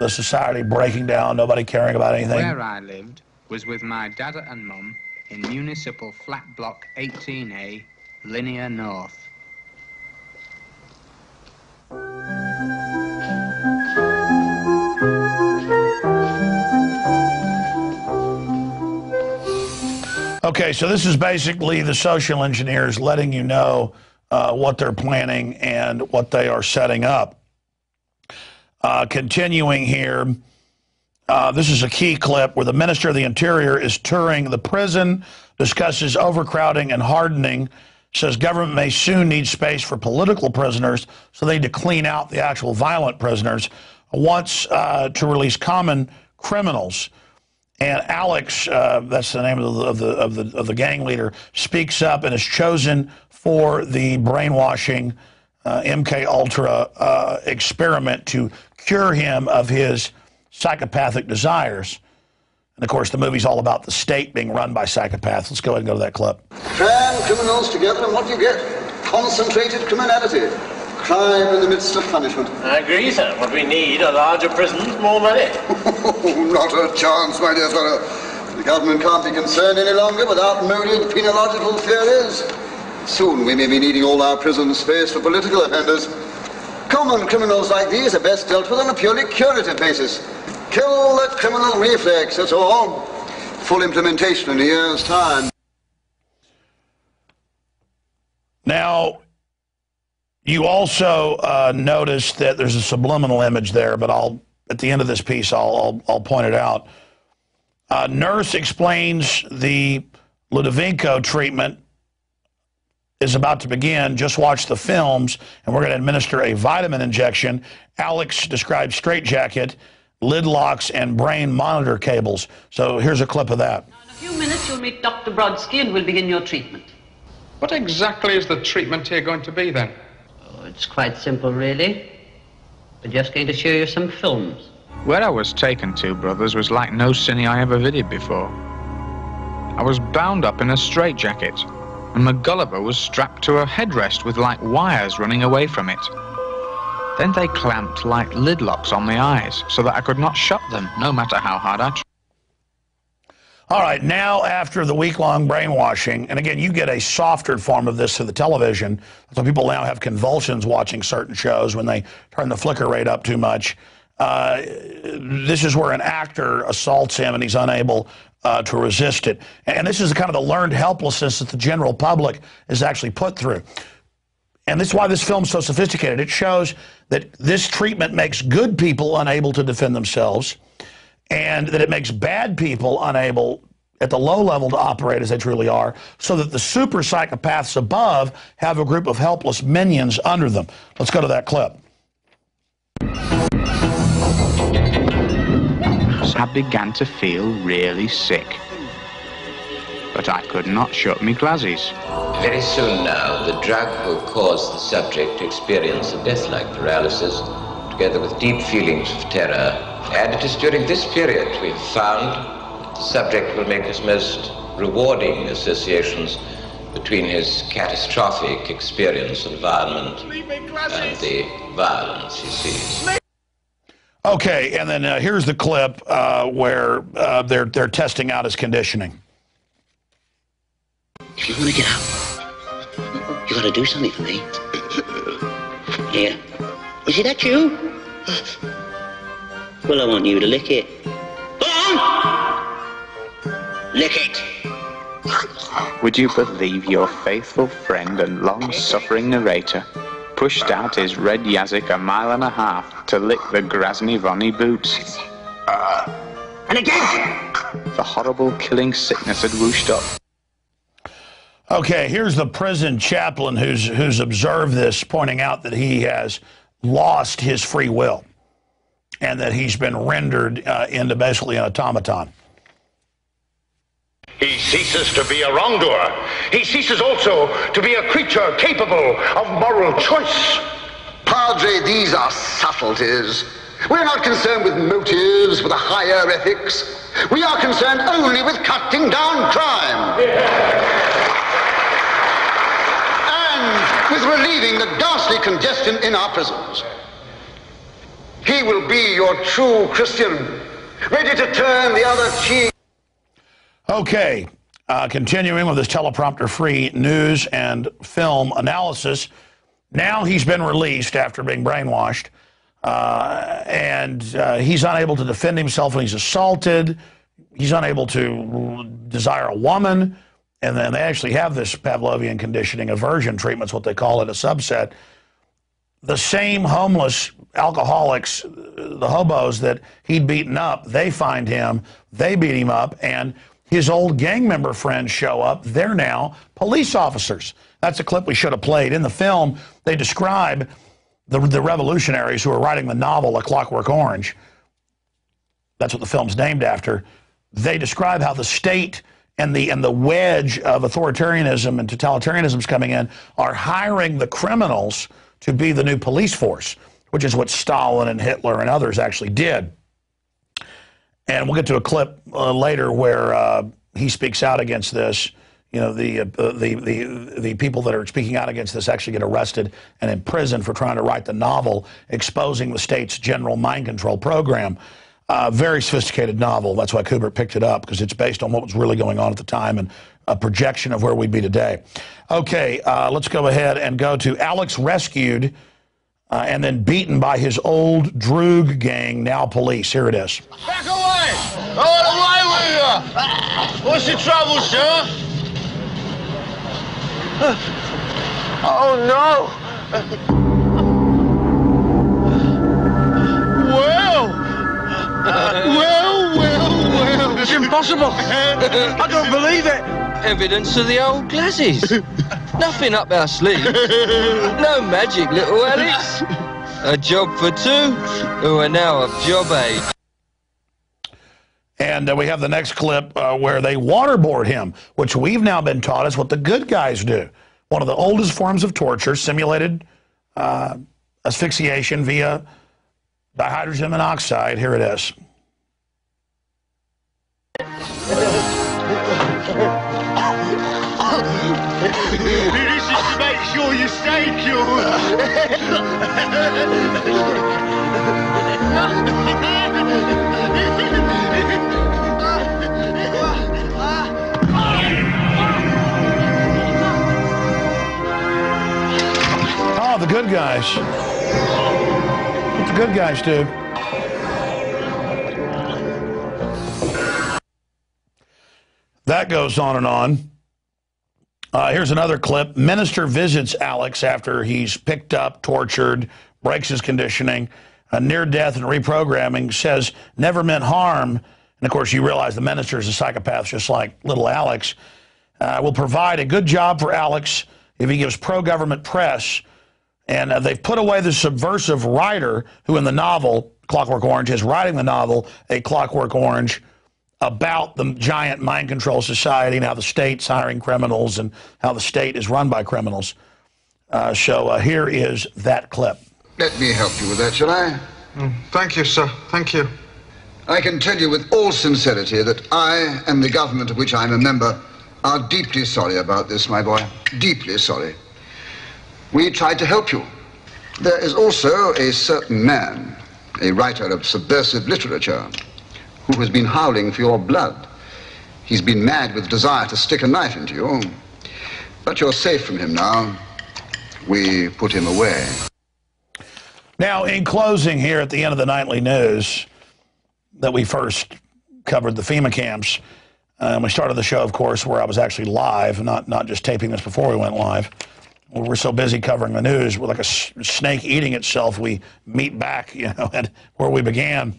society breaking down, nobody caring about anything. Where I lived was with my dad and mum in Municipal Flat Block 18A, Linear North. Okay, so this is basically the social engineers letting you know what they're planning and what they are setting up. Continuing here, this is a key clip where the Minister of the Interior is touring the prison, discusses overcrowding and hardening, says government may soon need space for political prisoners, so they need to clean out the actual violent prisoners, wants to release common criminals. And Alex, that's the name of the gang leader, speaks up and is chosen for the brainwashing MK Ultra experiment to cure him of his psychopathic desires. And of course, the movie's all about the state being run by psychopaths. Let's go ahead and go to that clip. Cram criminals together, and what do you get? Concentrated criminality. Crime in the midst of punishment. I agree, sir. What we need are larger prisons, more money. Not a chance, my dear fellow. The government can't be concerned any longer with outmoded penological theories. Soon we may be needing all our prison space for political offenders. Common criminals like these are best dealt with on a purely curative basis. Kill the criminal reflex, that's all. Full implementation in a year's time. Now, you also notice that there's a subliminal image there, but at the end of this piece, I'll point it out. Nurse explains the Ludovico treatment is about to begin. Just watch the films, and we're going to administer a vitamin injection. Alex describes straitjacket, lid locks, and brain monitor cables. So here's a clip of that. Now, in a few minutes, you'll meet Dr. Brodsky, and we'll begin your treatment. What exactly is the treatment here going to be, then? Oh, it's quite simple, really. We're just going to show you some films. Where I was taken to, brothers, was like no cine I ever visited before. I was bound up in a straitjacket, and McGulliver was strapped to a headrest with like wires running away from it. Then they clamped like lid locks on my eyes so that I could not shut them, no matter how hard I tried. All right, now after the week-long brainwashing, and again, you get a softer form of this to the television, so people now have convulsions watching certain shows when they turn the flicker rate up too much. This is where an actor assaults him and he's unable to resist it. And this is kind of the learned helplessness that the general public is actually put through. And this is why this film's so sophisticated. It shows that this treatment makes good people unable to defend themselves, and that it makes bad people unable at the low level to operate as they truly are, so that the super psychopaths above have a group of helpless minions under them. Let's go to that clip. I began to feel really sick, but I could not shut my glasses. Very soon now, the drug will cause the subject to experience a death-like paralysis, together with deep feelings of terror. And it is during this period we've found that the subject will make his most rewarding associations between his catastrophic experience environment and the violence he sees. Okay, and then here's the clip where they're testing out his conditioning. If you want to get up, you got to do something for me. Here. Is it that you? Well, I want you to lick it. Go on! Lick it! Would you believe your faithful friend and long-suffering narrator pushed out his red Yazik 1.5 miles to lick the Grasny Vonny boots? And again! The horrible killing sickness had whooshed up. Okay, here's the prison chaplain who's observed this, pointing out that he has lost his free will and that he's been rendered into basically an automaton. He ceases to be a wrongdoer. He ceases also to be a creature capable of moral choice. Padre, these are subtleties. We're not concerned with motives, with a higher ethics. We are concerned only with cutting down crime. And with relieving the ghastly congestion in our prisons. He will be your true Christian, ready to turn the other cheek. Okay, continuing with this teleprompter-free news and film analysis. Now he's been released after being brainwashed, and he's unable to defend himself when he's assaulted. He's unable to desire a woman, and then they actually have this Pavlovian conditioning aversion treatment, what they call it, a subset. The same homeless alcoholics, the hobos that he'd beaten up, they find him, they beat him up, and his old gang member friends show up. They're now police officers. That's a clip we should have played. In the film, they describe the revolutionaries who are writing the novel A Clockwork Orange. That's what the film's named after. They describe how the state and the wedge of authoritarianism and totalitarianism is coming in are hiring the criminals to be the new police force, which is what Stalin and Hitler and others actually did. And we'll get to a clip later where he speaks out against this. you know, the people that are speaking out against this actually get arrested and imprisoned for trying to write the novel exposing the state's general mind control program. Very sophisticated novel. That's why Kubrick picked it up, because it's based on what was really going on at the time and a projection of where we'd be today. Okay, let's go ahead and go to Alex rescued and then beaten by his old Droog gang, now police. Here it is. Back away! All away with you! What's the trouble, sir? Oh, no! Well! Well! It's impossible! I don't believe it! Evidence of the old glasses. Nothing up our sleeve. No magic, little Alex. A job for two, who are now of job 8. And we have the next clip where they waterboard him, which we've now been taught is what the good guys do. One of the oldest forms of torture, simulated asphyxiation via dihydrogen monoxide. Here it is. This is to make sure you stay cured. Oh, the good guys. What the good guys do. That goes on and on. Here's another clip. Minister visits Alex after he's picked up, tortured, breaks his conditioning, near death and reprogramming, says never meant harm. And of course, you realize the minister is a psychopath just like little Alex. Will provide a good job for Alex if he gives pro-government press. And they've put away the subversive writer who in the novel, Clockwork Orange, is writing the novel, A Clockwork Orange, about the giant mind control society and how the state's hiring criminals and how the state is run by criminals. So here is that clip. Let me help you with that, shall I? Thank you, sir. Thank you. I can tell you with all sincerity that I and the government of which I'm a member are deeply sorry about this, my boy. Deeply sorry. We tried to help you. There is also a certain man, a writer of subversive literature, who has been howling for your blood. He's been mad with desire to stick a knife into you. But you're safe from him now. We put him away. Now, in closing here at the end of the nightly news that we first covered the FEMA camps, and we started the show, of course, where I was actually live, not just taping this before we went live. We're so busy covering the news, we're like a snake eating itself. We meet back, you know, at where we began.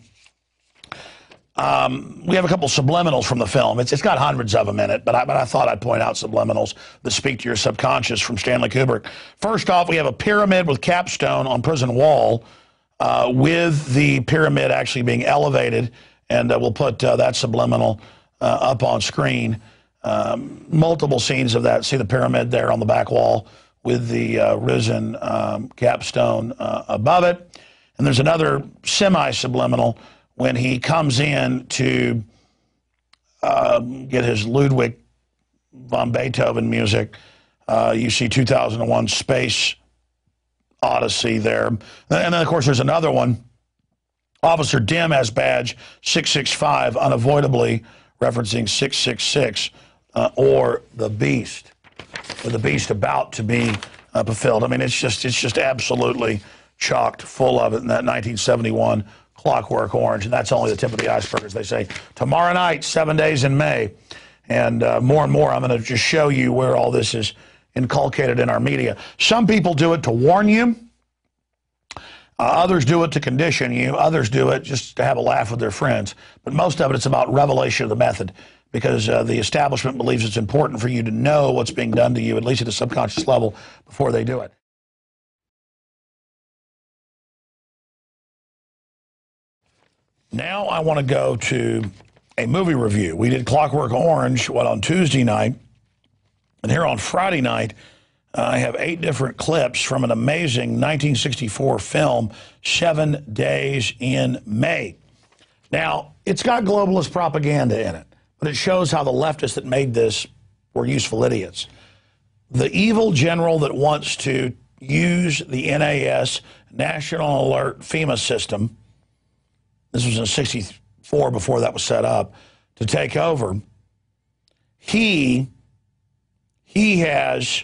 We have a couple subliminals from the film. It's got hundreds of them in it, but I thought I'd point out subliminals that speak to your subconscious from Stanley Kubrick. First off, we have a pyramid with capstone on prison wall with the pyramid actually being elevated, and we'll put that subliminal up on screen. Multiple scenes of that. See the pyramid there on the back wall with the risen capstone above it. And there's another semi-subliminal when he comes in to get his Ludwig von Beethoven music. You see 2001 Space Odyssey there. And then, of course, there's another one. Officer Dim has badge 665, unavoidably referencing 666, or the Beast, or the Beast about to be fulfilled. I mean, it's just absolutely chocked full of it in that 1971 Clockwork Orange, and that's only the tip of the iceberg, as they say. Tomorrow night, 7 days in May, and more and more, I'm going to just show you where all this is inculcated in our media. Some people do it to warn you. Others do it to condition you. Others do it just to have a laugh with their friends. But most of it, it's about revelation of the method, because the establishment believes it's important for you to know what's being done to you, at least at a subconscious level, before they do it. Now I want to go to a movie review. We did Clockwork Orange, on Tuesday night. And here on Friday night, I have 8 different clips from an amazing 1964 film, 7 Days in May. Now, it's got globalist propaganda in it, but it shows how the leftists that made this were useful idiots. The evil general that wants to use the NAS, National Alert FEMA system, this was in 64 before that was set up, to take over, he has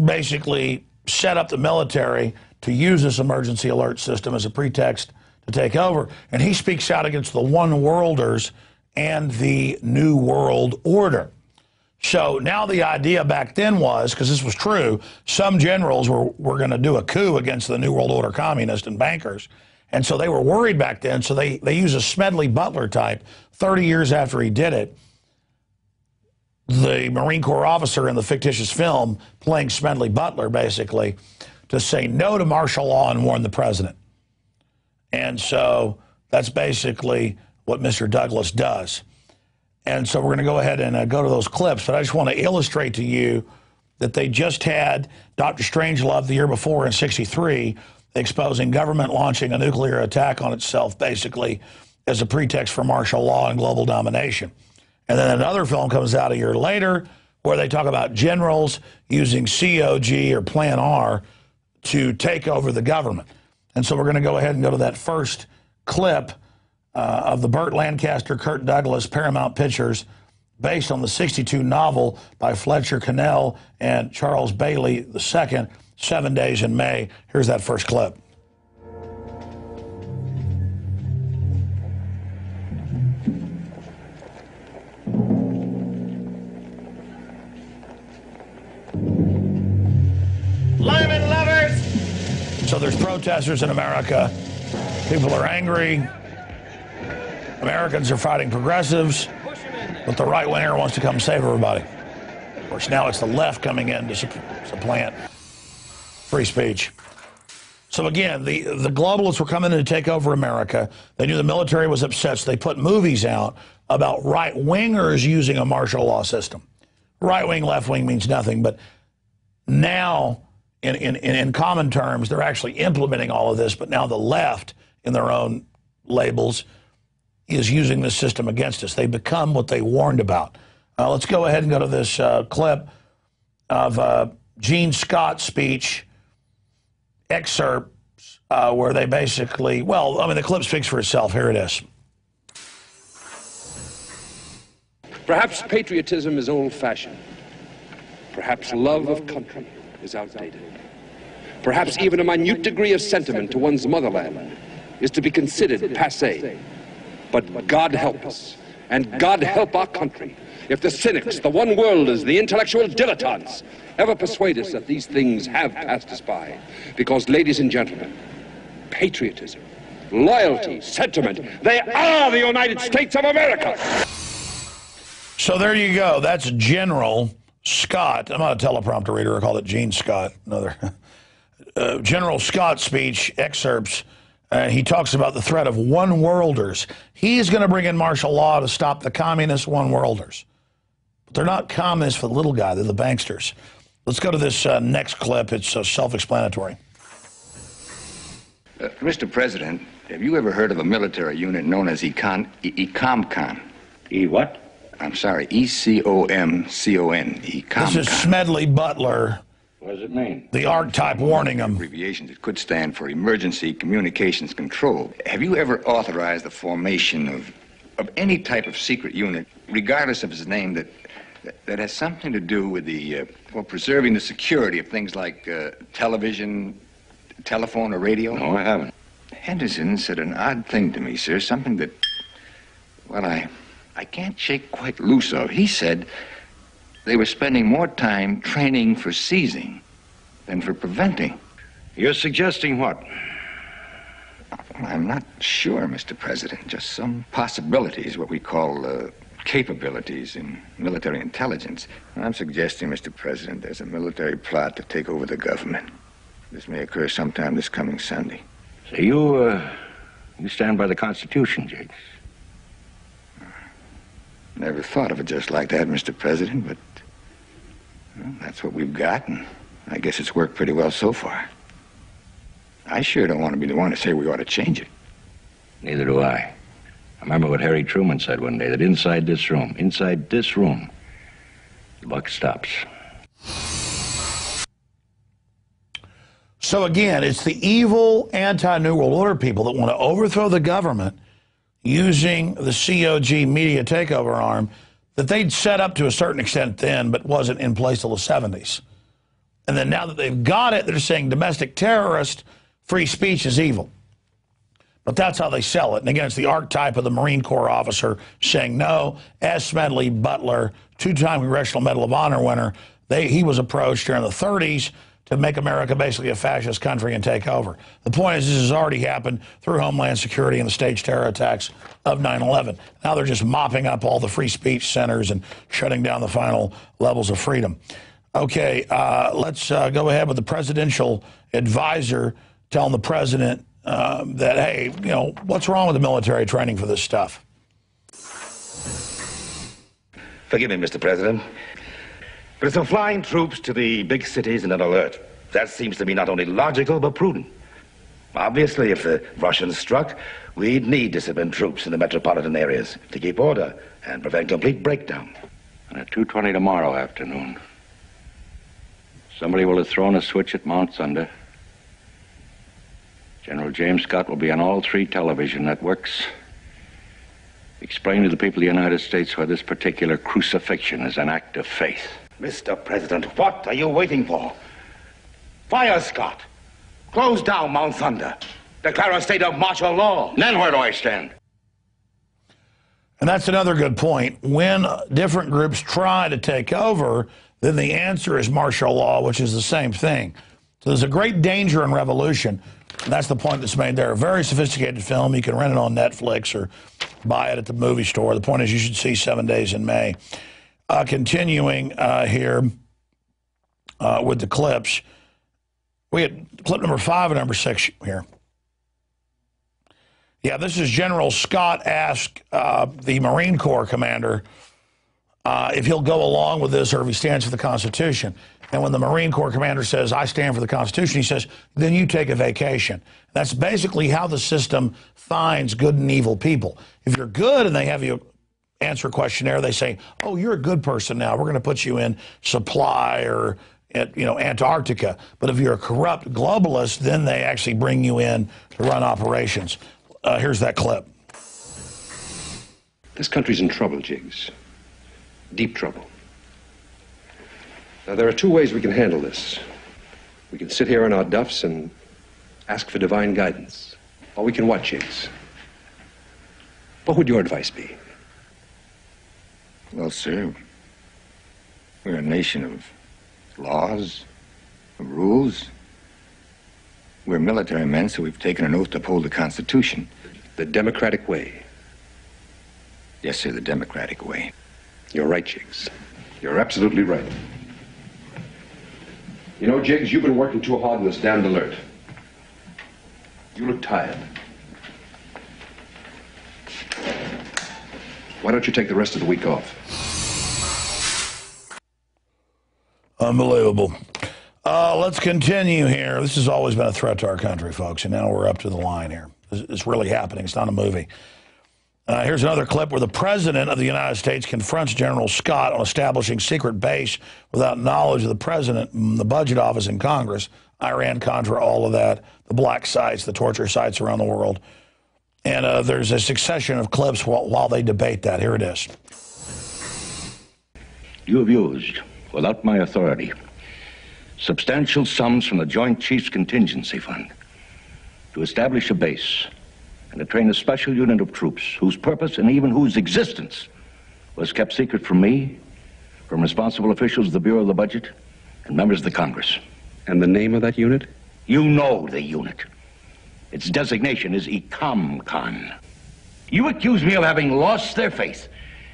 basically set up the military to use this emergency alert system as a pretext to take over. And he speaks out against the one worlders and the New World Order. So now the idea back then was, because this was true, some generals were going to do a coup against the New World Order communists and bankers. And so they were worried back then, so they used a Smedley Butler type 30 years after he did it. The Marine Corps officer in the fictitious film playing Smedley Butler, basically, to say no to martial law and warn the president. And so that's basically what Mr. Douglas does. And so we're going to go ahead and go to those clips, but I just want to illustrate to you that they just had Dr. Strangelove the year before in 63 exposing government launching a nuclear attack on itself, basically, as a pretext for martial law and global domination. And then another film comes out a year later where they talk about generals using COG or Plan R to take over the government. And so we're going to go ahead and go to that first clip of the Burt Lancaster, Kirk Douglas, Paramount Pictures, based on the 62 novel by Fletcher Cannell and Charles Bailey II, 7 Days in May. Here's that first clip. Lyman lovers! So there's protesters in America. People are angry. Americans are fighting progressives, but the right winger wants to come save everybody. Of course, now it's the left coming in to supplant free speech. So again, the globalists were coming in to take over America. They knew the military was upset, so they put movies out about right-wingers using a martial law system. Right-wing, left-wing means nothing, but now, in common terms, they're actually implementing all of this, but now the left, in their own labels, is using this system against us. They become what they warned about. Let's go ahead and go to this clip of Gene Scott's speech, excerpts where they basically, well, I mean, the clip speaks for itself. Here it is. Perhaps patriotism is old-fashioned. Perhaps love of country is outdated. Perhaps even a minute degree of sentiment to one's motherland is to be considered passé. But God help us, and God help our country, if the cynics, the one-worlders, the intellectual dilettantes ever persuade us that these things have passed us by. Because, ladies and gentlemen, patriotism, loyalty, sentiment, they are the United States of America. So there you go. That's General Scott. I'm not a teleprompter reader. I call it Gene Scott. Another General Scott's speech excerpts. He talks about the threat of one-worlders. He's going to bring in martial law to stop the communist one-worlders. But they're not communists for the little guy. They're the banksters. Let's go to this next clip. It's self-explanatory. Mr. President, have you ever heard of a military unit known as ECOMCON? What? I'm sorry, ECOMCON. ECOMCON. This is Smedley Butler. What does it mean? The archetype warning them. Abbreviations. It could stand for Emergency Communications Control. Have you ever authorized the formation of any type of secret unit, regardless of its name, that has something to do with the preserving the security of things like television, telephone, or radio? No, I haven't. Henderson said an odd thing to me, sir. Something that, well, I can't shake quite loose of. He said they were spending more time training for seizing than for preventing. You're suggesting what? I'm not sure, Mr. President. Just some possibilities, what we call capabilities in military intelligence. I'm suggesting, Mr. President, there's a military plot to take over the government. This may occur sometime this coming Sunday. So you stand by the Constitution, Jakes? Never thought of it just like that, Mr. President, but well, that's what we've got, and I guess it's worked pretty well so far. I sure don't want to be the one to say we ought to change it. Neither do I. I remember what Harry Truman said one day, that inside this room, the buck stops. So again, it's the evil anti-New World Order people that want to overthrow the government using the COG media takeover arm that they'd set up to a certain extent then, but wasn't in place till the 70s. And then now that they've got it, they're saying domestic terrorist, free speech is evil. But that's how they sell it. And again, it's the archetype of the Marine Corps officer saying no. S. Smedley Butler, two-time Congressional Medal of Honor winner, he was approached during the 30s to make America basically a fascist country and take over. The point is, this has already happened through Homeland Security and the staged terror attacks of 9/11. Now they're just mopping up all the free speech centers and shutting down the final levels of freedom. Okay, let's go ahead with the presidential advisor telling the president that, hey, you know, what's wrong with the military training for this stuff? Forgive me, Mr. President. But so flying troops to the big cities in an alert, that seems to be not only logical, but prudent. Obviously, if the Russians struck, we'd need disciplined troops in the metropolitan areas to keep order and prevent complete breakdown. And at 2:20 tomorrow afternoon, somebody will have thrown a switch at Mount Thunder. General James Scott will be on all 3 television networks, explain to the people of the United States why this particular crucifixion is an act of faith. Mr. President, what are you waiting for? Fire Scott. Close down Mount Thunder. Declare a state of martial law. Then where do I stand? And that's another good point. When different groups try to take over, then the answer is martial law, which is the same thing. So there's a great danger in revolution. And that's the point that's made there. A very sophisticated film. You can rent it on Netflix or buy it at the movie store. The point is you should see 7 Days in May. Continuing here with the clips. We had clip number 5 and number 6 here. Yeah, this is General Scott asked the Marine Corps commander if he'll go along with this or if he stands for the Constitution. And when the Marine Corps commander says, I stand for the Constitution, he says, then you take a vacation. That's basically how the system finds good and evil people. If you're good and they have you answer a questionnaire, they say, oh, you're a good person now. We're going to put you in supply or at, you know, Antarctica. But if you're a corrupt globalist, then they actually bring you in to run operations. Here's that clip. This country's in trouble, Jiggs. Deep trouble. Now, there are 2 ways we can handle this. We can sit here on our duffs and ask for divine guidance. Or we can watch, Jiggs. What would your advice be? Well, sir, we're a nation of laws, of rules. We're military men, so we've taken an oath to uphold the Constitution. The democratic way. Yes, sir, the democratic way. You're right, Jiggs. You're absolutely right. You know, Jiggs, you've been working too hard in this damned alert. You look tired. Why don't you take the rest of the week off? Unbelievable. Let's continue here. This has always been a threat to our country, folks, and now we're up to the line here. It's really happening. It's not a movie. Here's another clip where the President of the United States confronts General Scott on establishing secret base without knowledge of the President, the budget office in Congress, Iran-Contra, all of that, the black sites, the torture sites around the world. And there's a succession of clips while they debate that. Here it is. You have used, without my authority, substantial sums from the Joint Chiefs Contingency Fund to establish a base and to train a special unit of troops whose purpose and even whose existence was kept secret from me, from responsible officials of the Bureau of the Budget, and members of the Congress. And the name of that unit? You know the unit. Its designation is ECOMCON. You accuse me of having lost their faith,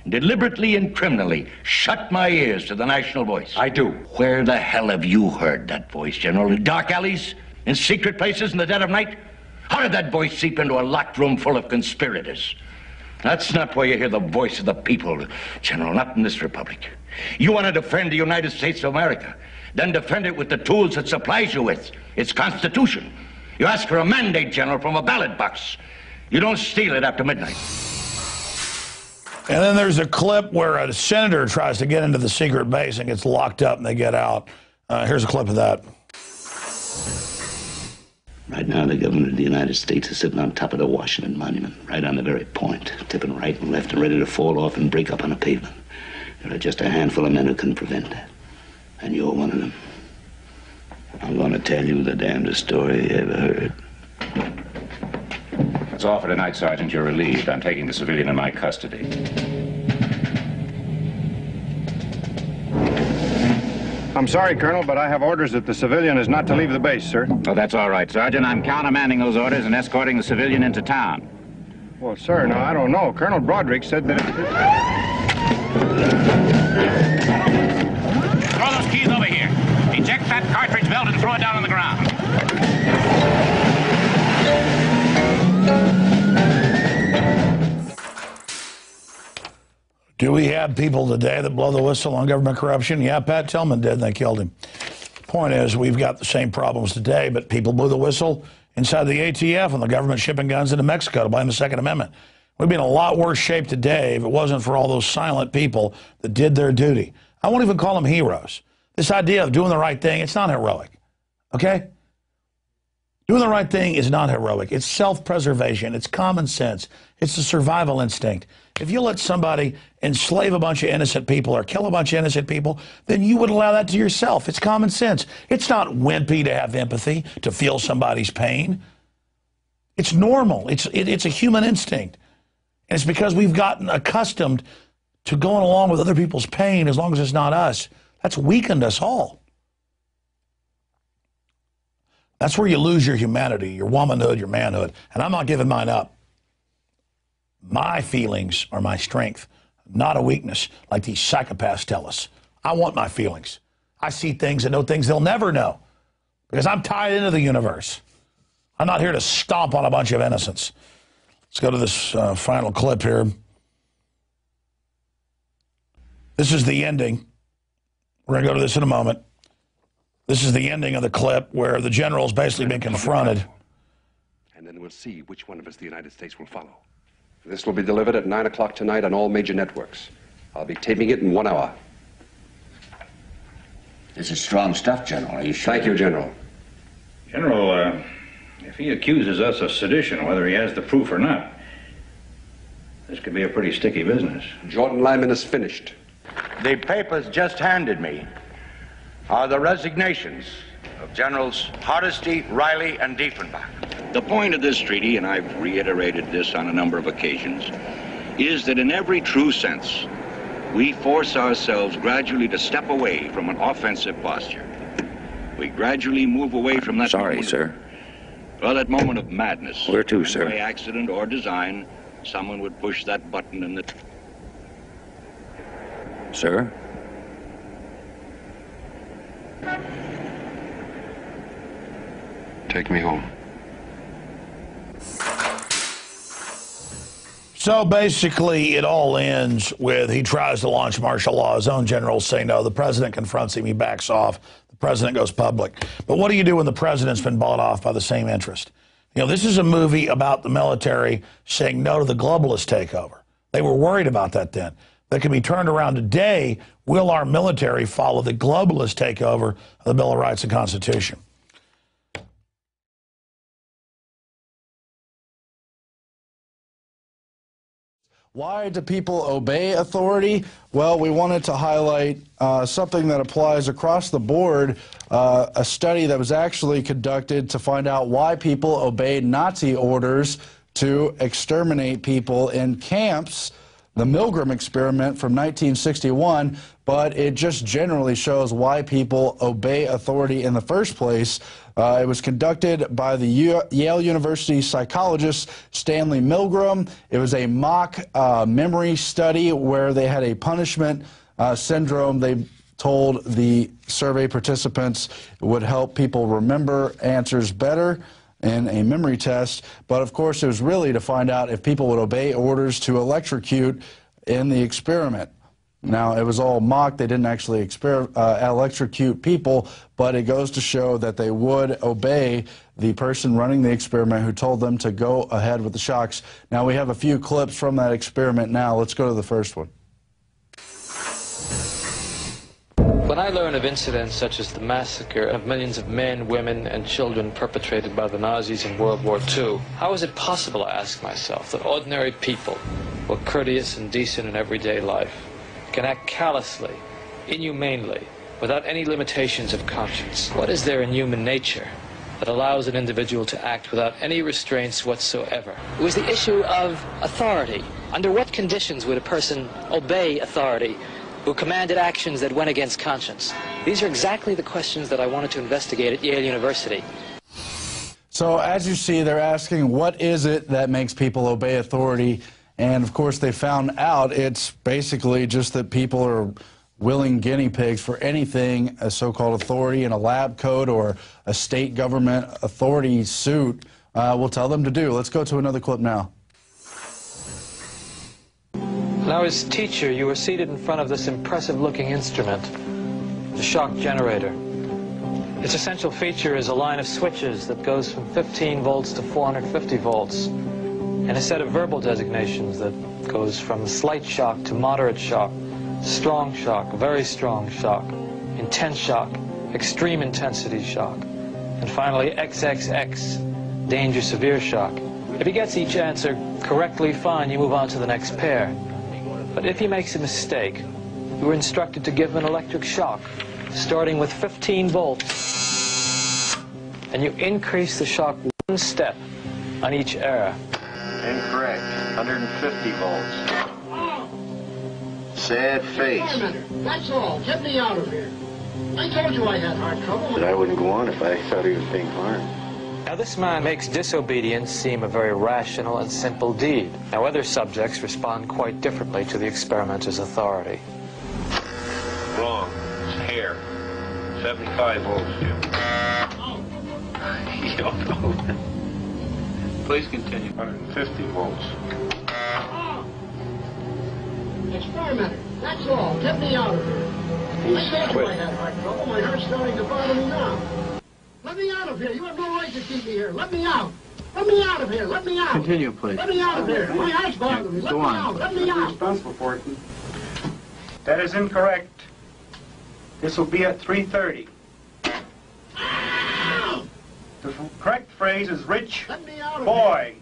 and deliberately and criminally shut my ears to the national voice. I do. Where the hell have you heard that voice, General? In dark alleys? In secret places in the dead of night? How did that voice seep into a locked room full of conspirators? That's not where you hear the voice of the people, General, not in this republic. You want to defend the United States of America, then defend it with the tools it supplies you with, its Constitution. You ask for a mandate, General, from a ballot box. You don't steal it after midnight. And then there's a clip where a senator tries to get into the secret base and gets locked up and they get out. Here's a clip of that. Right now, the government of the United States is sitting on top of the Washington Monument, right on the very point, tipping right and left and ready to fall off and break up on a pavement. There are just a handful of men who can prevent that. And you're one of them. I'm going to tell you the damnedest story you ever heard. That's all for tonight, Sergeant. You're relieved. I'm taking the civilian in my custody. I'm sorry, Colonel, but I have orders that the civilian is not to leave the base, sir. Oh, that's all right, Sergeant. I'm countermanding those orders and escorting the civilian into town. Well, sir, now, I don't know. Colonel Broderick said that... Throw those keys over here. Eject that cartridge belt and throw it down on the ground. Do we have people today that blow the whistle on government corruption? Yeah, Pat Tillman did, and they killed him. Point is, we've got the same problems today, but people blew the whistle inside the ATF and the government shipping guns into Mexico to blame the Second Amendment. We'd be in a lot worse shape today if it wasn't for all those silent people that did their duty. I won't even call them heroes. This idea of doing the right thing, it's not heroic, okay? Doing the right thing is not heroic. It's self-preservation. It's common sense. It's a survival instinct. If you let somebody enslave a bunch of innocent people or kill a bunch of innocent people, then you would allow that to yourself. It's common sense. It's not wimpy to have empathy, to feel somebody's pain. It's normal. It's a human instinct. And it's because we've gotten accustomed to going along with other people's pain as long as it's not us. That's weakened us all. That's where you lose your humanity, your womanhood, your manhood. And I'm not giving mine up. My feelings are my strength, not a weakness like these psychopaths tell us. I want my feelings. I see things and know things they'll never know because I'm tied into the universe. I'm not here to stomp on a bunch of innocents. Let's go to this final clip here. This is the ending. We're going to go to this in a moment. This is the ending of the clip where the general's basically been confronted. And then we'll see which one of us the United States will follow. This will be delivered at 9 o'clock tonight on all major networks. I'll be taping it in 1 hour. This is strong stuff, General. Are you sure? Thank you, General. General, if he accuses us of sedition, whether he has the proof or not, this could be a pretty sticky business. Jordan Lyman is finished. The papers just handed me are the resignations of Generals Hardesty, Riley, and Diefenbach. The point of this treaty, and I've reiterated this on a number of occasions, is that in every true sense, we force ourselves gradually to step away from an offensive posture. We gradually move away from that that moment of madness. Where to, sir? By accident or design, someone would push that button and the... Sir? Take me home. So basically, it all ends with he tries to launch martial law. His own generals say no. The president confronts him. He backs off. The president goes public. But what do you do when the president's been bought off by the same interest? You know, this is a movie about the military saying no to the globalist takeover. They were worried about that then. That can be turned around today. Will our military follow the globalist takeover of the Bill of Rights and Constitution? Why do people obey authority? Well, we wanted to highlight something that applies across the board, a study that was actually conducted to find out why people obeyed Nazi orders to exterminate people in camps, the Milgram experiment from 1961, but it just generally shows why people obey authority in the first place. It was conducted by the Yale University psychologist Stanley Milgram. It was a mock memory study where they had a punishment syndrome. They told the survey participants it would help people remember answers better in a memory test. But of course, it was really to find out if people would obey orders to electrocute in the experiment. Now, it was all mock. They didn't actually electrocute people, but it goes to show that they would obey the person running the experiment who told them to go ahead with the shocks. Now, we have a few clips from that experiment now. Let's go to the first one. When I learn of incidents such as the massacre of millions of men, women, and children perpetrated by the Nazis in World War II, how is it possible, I ask myself, that ordinary people, who are courteous and decent in everyday life, can act callously, inhumanely, without any limitations of conscience? What is there in human nature that allows an individual to act without any restraints whatsoever? It was the issue of authority. Under what conditions would a person obey authority who commanded actions that went against conscience? These are exactly the questions that I wanted to investigate at Yale University. So as you see, they're asking, what is it that makes people obey authority? And of course, they found out it's basically just that people are willing guinea pigs for anything a so-called authority in a lab coat or a state government authority suit will tell them to do. Let's go to another clip now. Now, as teacher, you were seated in front of this impressive-looking instrument, the shock generator. Its essential feature is a line of switches that goes from 15 volts to 450 volts, and a set of verbal designations that goes from slight shock to moderate shock, strong shock, very strong shock, intense shock, extreme intensity shock, and finally XXX, danger severe shock. If he gets each answer correctly, fine, you move on to the next pair. But if he makes a mistake, you are instructed to give him an electric shock, starting with 15 volts, and you increase the shock one step on each error. Incorrect. 150 volts. Sad face. Wait a minute. That's all. Get me out of here. I told you I had heart trouble. But I wouldn't go on if I thought he was being harmed. Now, this man makes disobedience seem a very rational and simple deed. Now, other subjects respond quite differently to the experimenter's authority. Wrong. It's hair. 75 volts, Jim. You don't know. Please continue. 150 volts. Experimenter. That's all. Get me out of here. I told you I had heart trouble. My heart's starting to bother me now. Let me out of here. You have no right to keep me here. Let me out. Let me out of here. Let me out. Continue, please. Let me out of here. My heart's bothering me. Let me out. Let me out. Responsible for it. That is incorrect. This will be at 3:30. The correct phrase is rich boy.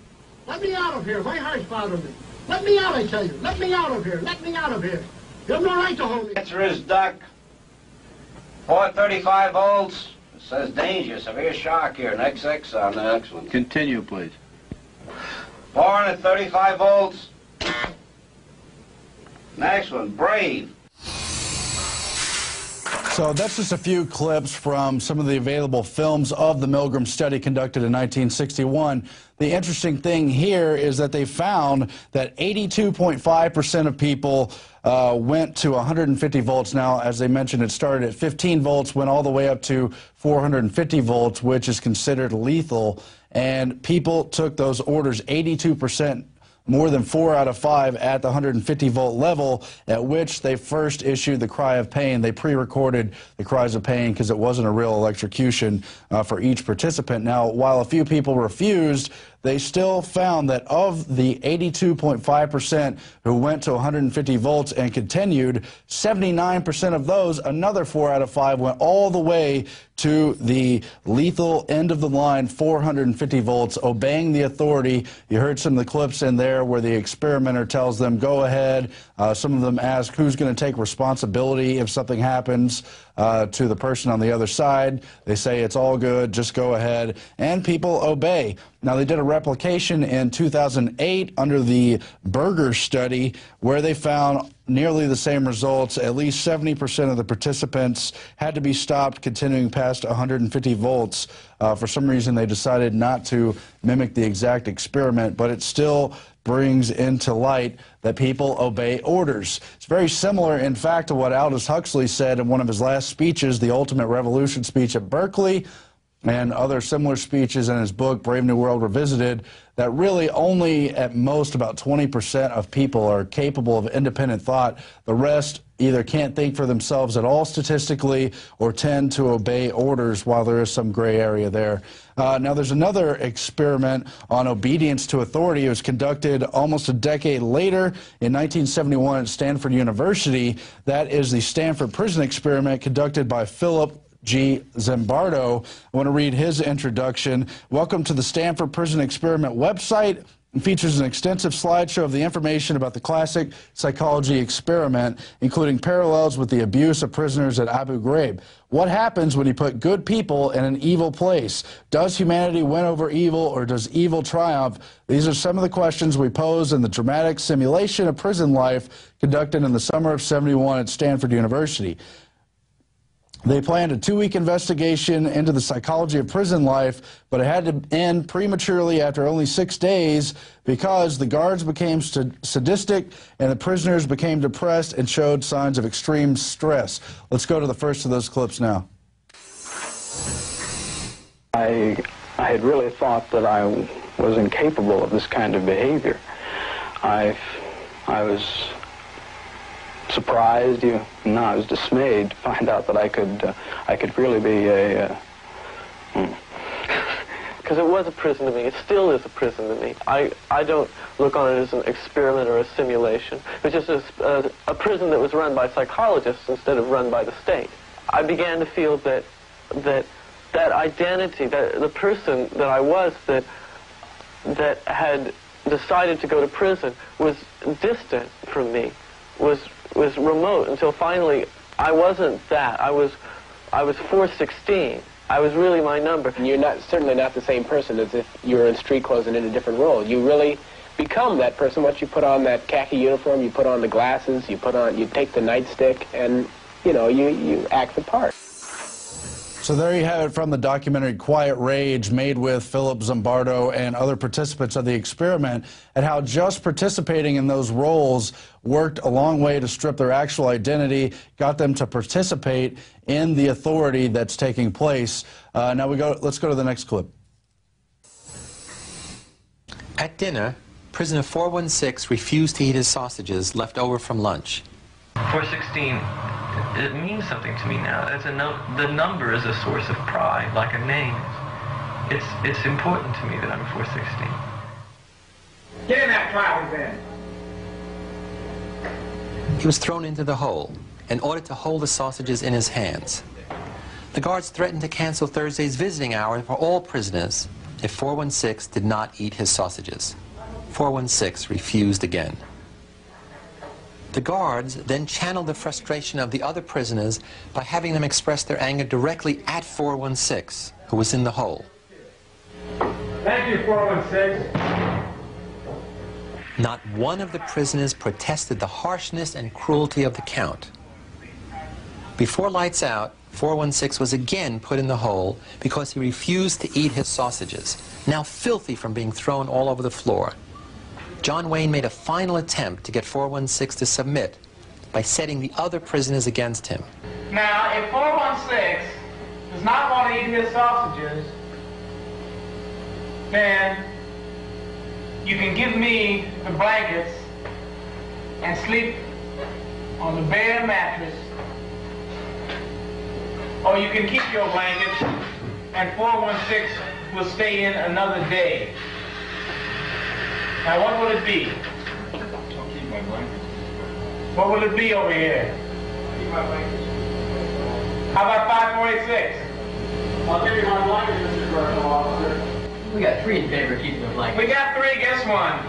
Let me out of here. My heart's bothering me. Let me out, I tell you. Let me out of here. Let me out of here. You have no right to hold me. Answer is duck. 435 volts. It says danger, severe shock here. Next X on the next one. Continue, please. 435 volts. Next one, brave. So that's just a few clips from some of the available films of the Milgram study conducted in 1961. The interesting thing here is that they found that 82.5% of people went to 150 volts. Now, as they mentioned, it started at 15 volts, went all the way up to 450 volts, which is considered lethal. And people took those orders, 82%. More than 4 out of 5 at the 150-volt level, at which they first issued the cry of pain. They pre-recorded the cries of pain because it wasn't a real electrocution for each participant. Now, while a few people refused, they still found that of the 82.5% who went to 150 volts and continued, 79% of those, another 4 out of 5, went all the way to the lethal end of the line, 450 volts, obeying the authority. You heard some of the clips in there where the experimenter tells them, go ahead. Some of them ask who's going to take responsibility if something happens to the person on the other side. They say it's all good, just go ahead, and people obey. Now, they did a replication in 2008 under the Berger study where they found nearly the same results. At least 70% of the participants had to be stopped continuing past 150 volts. For some reason, they decided not to mimic the exact experiment, but it still brings into light that people obey orders. It's very similar, in fact, to what Aldous Huxley said in one of his last speeches, the Ultimate Revolution speech at Berkeley, and other similar speeches in his book, Brave New World Revisited, that really only at most about 20% of people are capable of independent thought. The rest either can't think for themselves at all statistically or tend to obey orders, while there is some gray area there. Now, there's another experiment on obedience to authority. It was conducted almost a decade later in 1971 at Stanford University. That is the Stanford Prison Experiment conducted by Philip G. Zimbardo. I want to read his introduction. Welcome to the Stanford Prison Experiment website. It features an extensive slideshow of the information about the classic psychology experiment, including parallels with the abuse of prisoners at Abu Ghraib. What happens when you put good people in an evil place? Does humanity win over evil, or does evil triumph? These are some of the questions we pose in the dramatic simulation of prison life conducted in the summer of '71 at Stanford University. They planned a 2-week investigation into the psychology of prison life, but it had to end prematurely after only 6 days because the guards became sadistic and the prisoners became depressed and showed signs of extreme stress. Let's go to the first of those clips now. I had really thought that I was incapable of this kind of behavior. I was surprised, no, I was dismayed to find out that I could really be a... Because it was a prison to me. It still is a prison to me. I don't look on it as an experiment or a simulation. It was just a prison that was run by psychologists instead of run by the state. I began to feel that identity, that the person that I was that had decided to go to prison was distant from me, was remote, until finally I wasn't that. I was 416. I was really my number. And you're certainly not the same person as if you were in street clothes and in a different role. You really become that person once you put on that khaki uniform, you put on the glasses, you take the nightstick, and you act the part. So there you have it from the documentary Quiet Rage, made with Philip Zimbardo and other participants of the experiment, and how just participating in those roles worked a long way to strip their actual identity, got them to participate in the authority that's taking place. Now let's go to the next clip. At dinner, prisoner 416 refused to eat his sausages left over from lunch. 416, it means something to me now. The number is a source of pride, like a name. It's important to me that I'm 416. Get in that closet then. He was thrown into the hole and ordered to hold the sausages in his hands. The guards threatened to cancel Thursday's visiting hour for all prisoners if 416 did not eat his sausages. 416 refused again. The guards then channeled the frustration of the other prisoners by having them express their anger directly at 416, who was in the hole. Thank you, 416. Not one of the prisoners protested the harshness and cruelty of the count. Before lights out, 416 was again put in the hole because he refused to eat his sausages, now filthy from being thrown all over the floor. John Wayne made a final attempt to get 416 to submit by setting the other prisoners against him. Now, if 416 does not want to eat his sausages, then you can give me the blankets and sleep on the bare mattress, or you can keep your blankets and 416 will stay in another day. Now, what will it be? I'll keep my blankets. What will it be over here? I'll keep my blankets. How about 5486? I'll give you my blankets, Mr. Correctional Officer. We got 3 in favor of keeping the blankets. We got 3, guess one.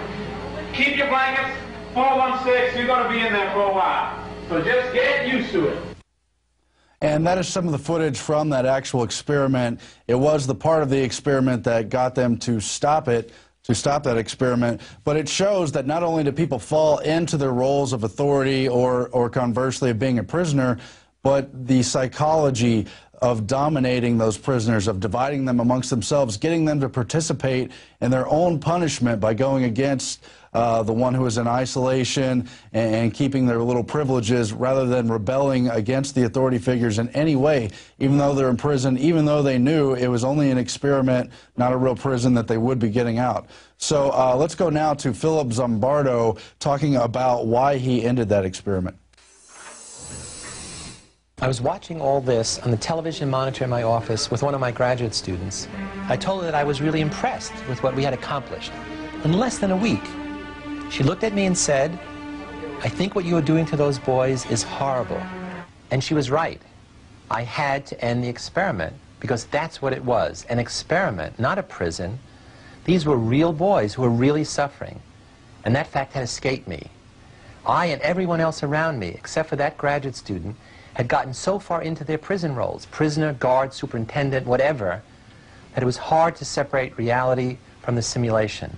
Keep your blankets. 416, you're going to be in there for a while. So just get used to it. And that is some of the footage from that actual experiment. It was the part of the experiment that got them to stop it, to stop that experiment, but it shows that not only do people fall into their roles of authority or conversely of being a prisoner, but the psychology of dominating those prisoners, of dividing them amongst themselves, getting them to participate in their own punishment by going against the one who is in isolation and keeping their little privileges rather than rebelling against the authority figures in any way, even though they're in prison, even though they knew it was only an experiment, not a real prison that they would be getting out. So let's go now to Philip Zimbardo talking about why he ended that experiment. I was watching all this on the television monitor in my office with one of my graduate students. I told her that I was really impressed with what we had accomplished. In less than a week, she looked at me and said, "I think what you are doing to those boys is horrible." And she was right. I had to end the experiment, because that's what it was, an experiment, not a prison. These were real boys who were really suffering, and that fact had escaped me. I and everyone else around me, except for that graduate student, had gotten so far into their prison roles, prisoner, guard, superintendent, whatever, that it was hard to separate reality from the simulation.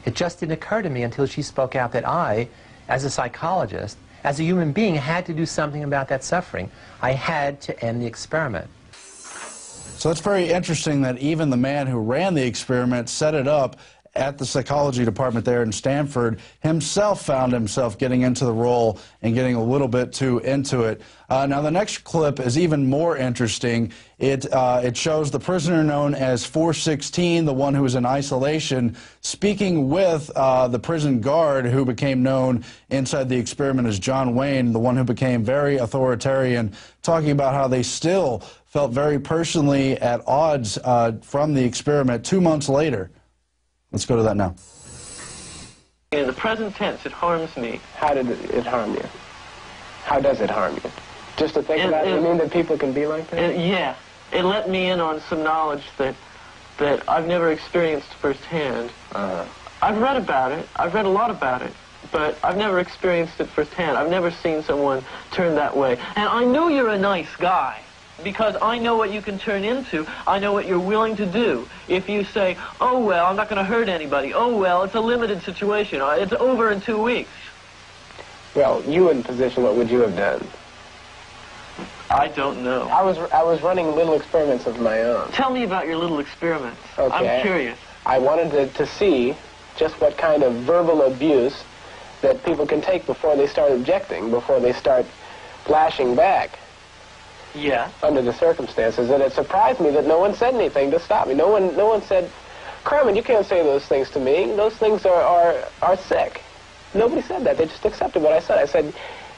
It just didn't occur to me until she spoke out that I, as a psychologist, as a human being, had to do something about that suffering. I had to end the experiment. So it's very interesting that even the man who ran the experiment, set it up at the psychology department there in Stanford, himself found himself getting into the role and getting a little bit too into it. Now the next clip is even more interesting. It shows the prisoner known as 416, the one who was in isolation, speaking with the prison guard who became known inside the experiment as John Wayne, the one who became very authoritarian, talking about how they still felt very personally at odds from the experiment 2 months later. Let's go to that now. In the present tense, it harms me. How did it harm you? How does it harm you? Just to think about it, you mean that people can be like that? Yeah. It let me in on some knowledge that I've never experienced firsthand. I've read about it. I've read a lot about it. But I've never experienced it firsthand. I've never seen someone turn that way. And I know you're a nice guy, because I know what you can turn into. I know what you're willing to do. If you say, "Oh, well, I'm not going to hurt anybody. Oh, well, it's a limited situation. It's over in 2 weeks." Well, you in position, what would you have done? I don't know. I was running little experiments of my own. Tell me about your little experiments. Okay. I'm curious. I wanted to see just what kind of verbal abuse that people can take before they start objecting, before they start flashing back. Yeah. Under the circumstances, and it surprised me that no one said anything to stop me. No one said, "Kermit, you can't say those things to me. Those things are sick." Nobody said that. They just accepted what I said. I said,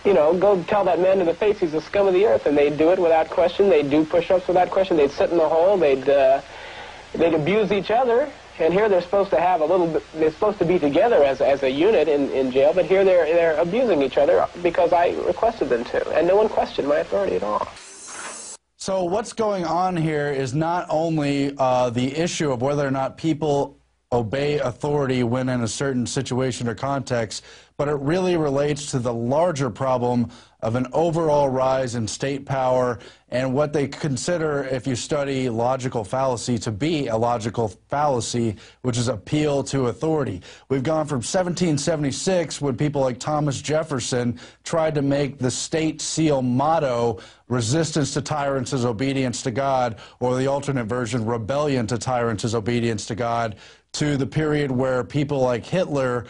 you know, go tell that man to the face he's the scum of the earth, and they'd do it without question. They'd do push-ups without question. They'd sit in the hole. They'd abuse each other. And here they're supposed to have a little bit. They're supposed to be together as a unit in jail, but here they're abusing each other because I requested them to, and no one questioned my authority at all. So what's going on here is not only the issue of whether or not people obey authority when in a certain situation or context, but it really relates to the larger problem of an overall rise in state power and what they consider, if you study logical fallacy, to be a logical fallacy, which is appeal to authority. We've gone from 1776, when people like Thomas Jefferson tried to make the state seal motto, "Resistance to tyrants is obedience to God," or the alternate version, "Rebellion to tyrants is obedience to God," to the period where people like Hitler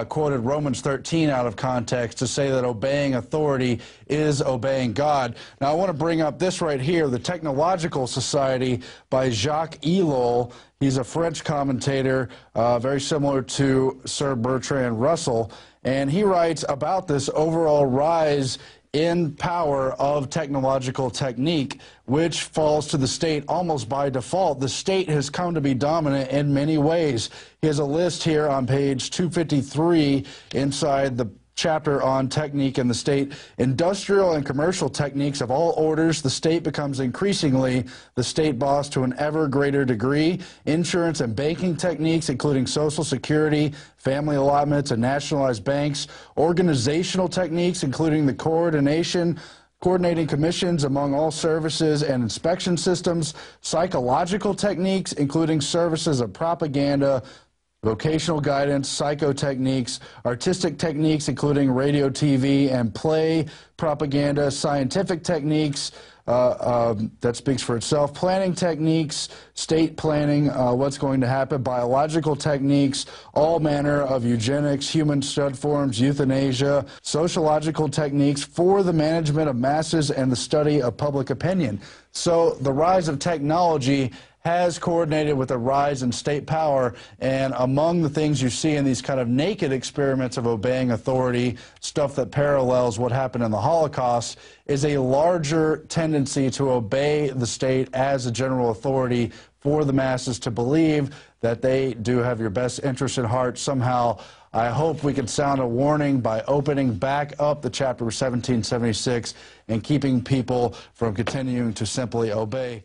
quoted Romans 13 out of context to say that obeying authority is obeying God. Now, I want to bring up this right here, The Technological Society by Jacques Ellul. He's a French commentator, very similar to Sir Bertrand Russell, and he writes about this overall rise in power of technological technique, which falls to the state almost by default. The state has come to be dominant in many ways. He has a list here on page 253 inside the chapter on technique in the state. Industrial and commercial techniques of all orders, the state becomes increasingly the state boss to an ever greater degree. Insurance and banking techniques, including Social Security, family allotments, and nationalized banks. Organizational techniques, including the coordinating commissions among all services and inspection systems. Psychological techniques, including services of propaganda, vocational guidance, psychotechniques, artistic techniques, including radio, TV, and play, propaganda, scientific techniques, that speaks for itself, planning techniques, state planning, what's going to happen, biological techniques, all manner of eugenics, human stud forms, euthanasia, sociological techniques for the management of masses and the study of public opinion. So the rise of technology has coordinated with a rise in state power, and among the things you see in these kind of naked experiments of obeying authority, stuff that parallels what happened in the Holocaust, is a larger tendency to obey the state as a general authority for the masses to believe that they do have your best interest at heart. Somehow, I hope we can sound a warning by opening back up the chapter 1776 and keeping people from continuing to simply obey.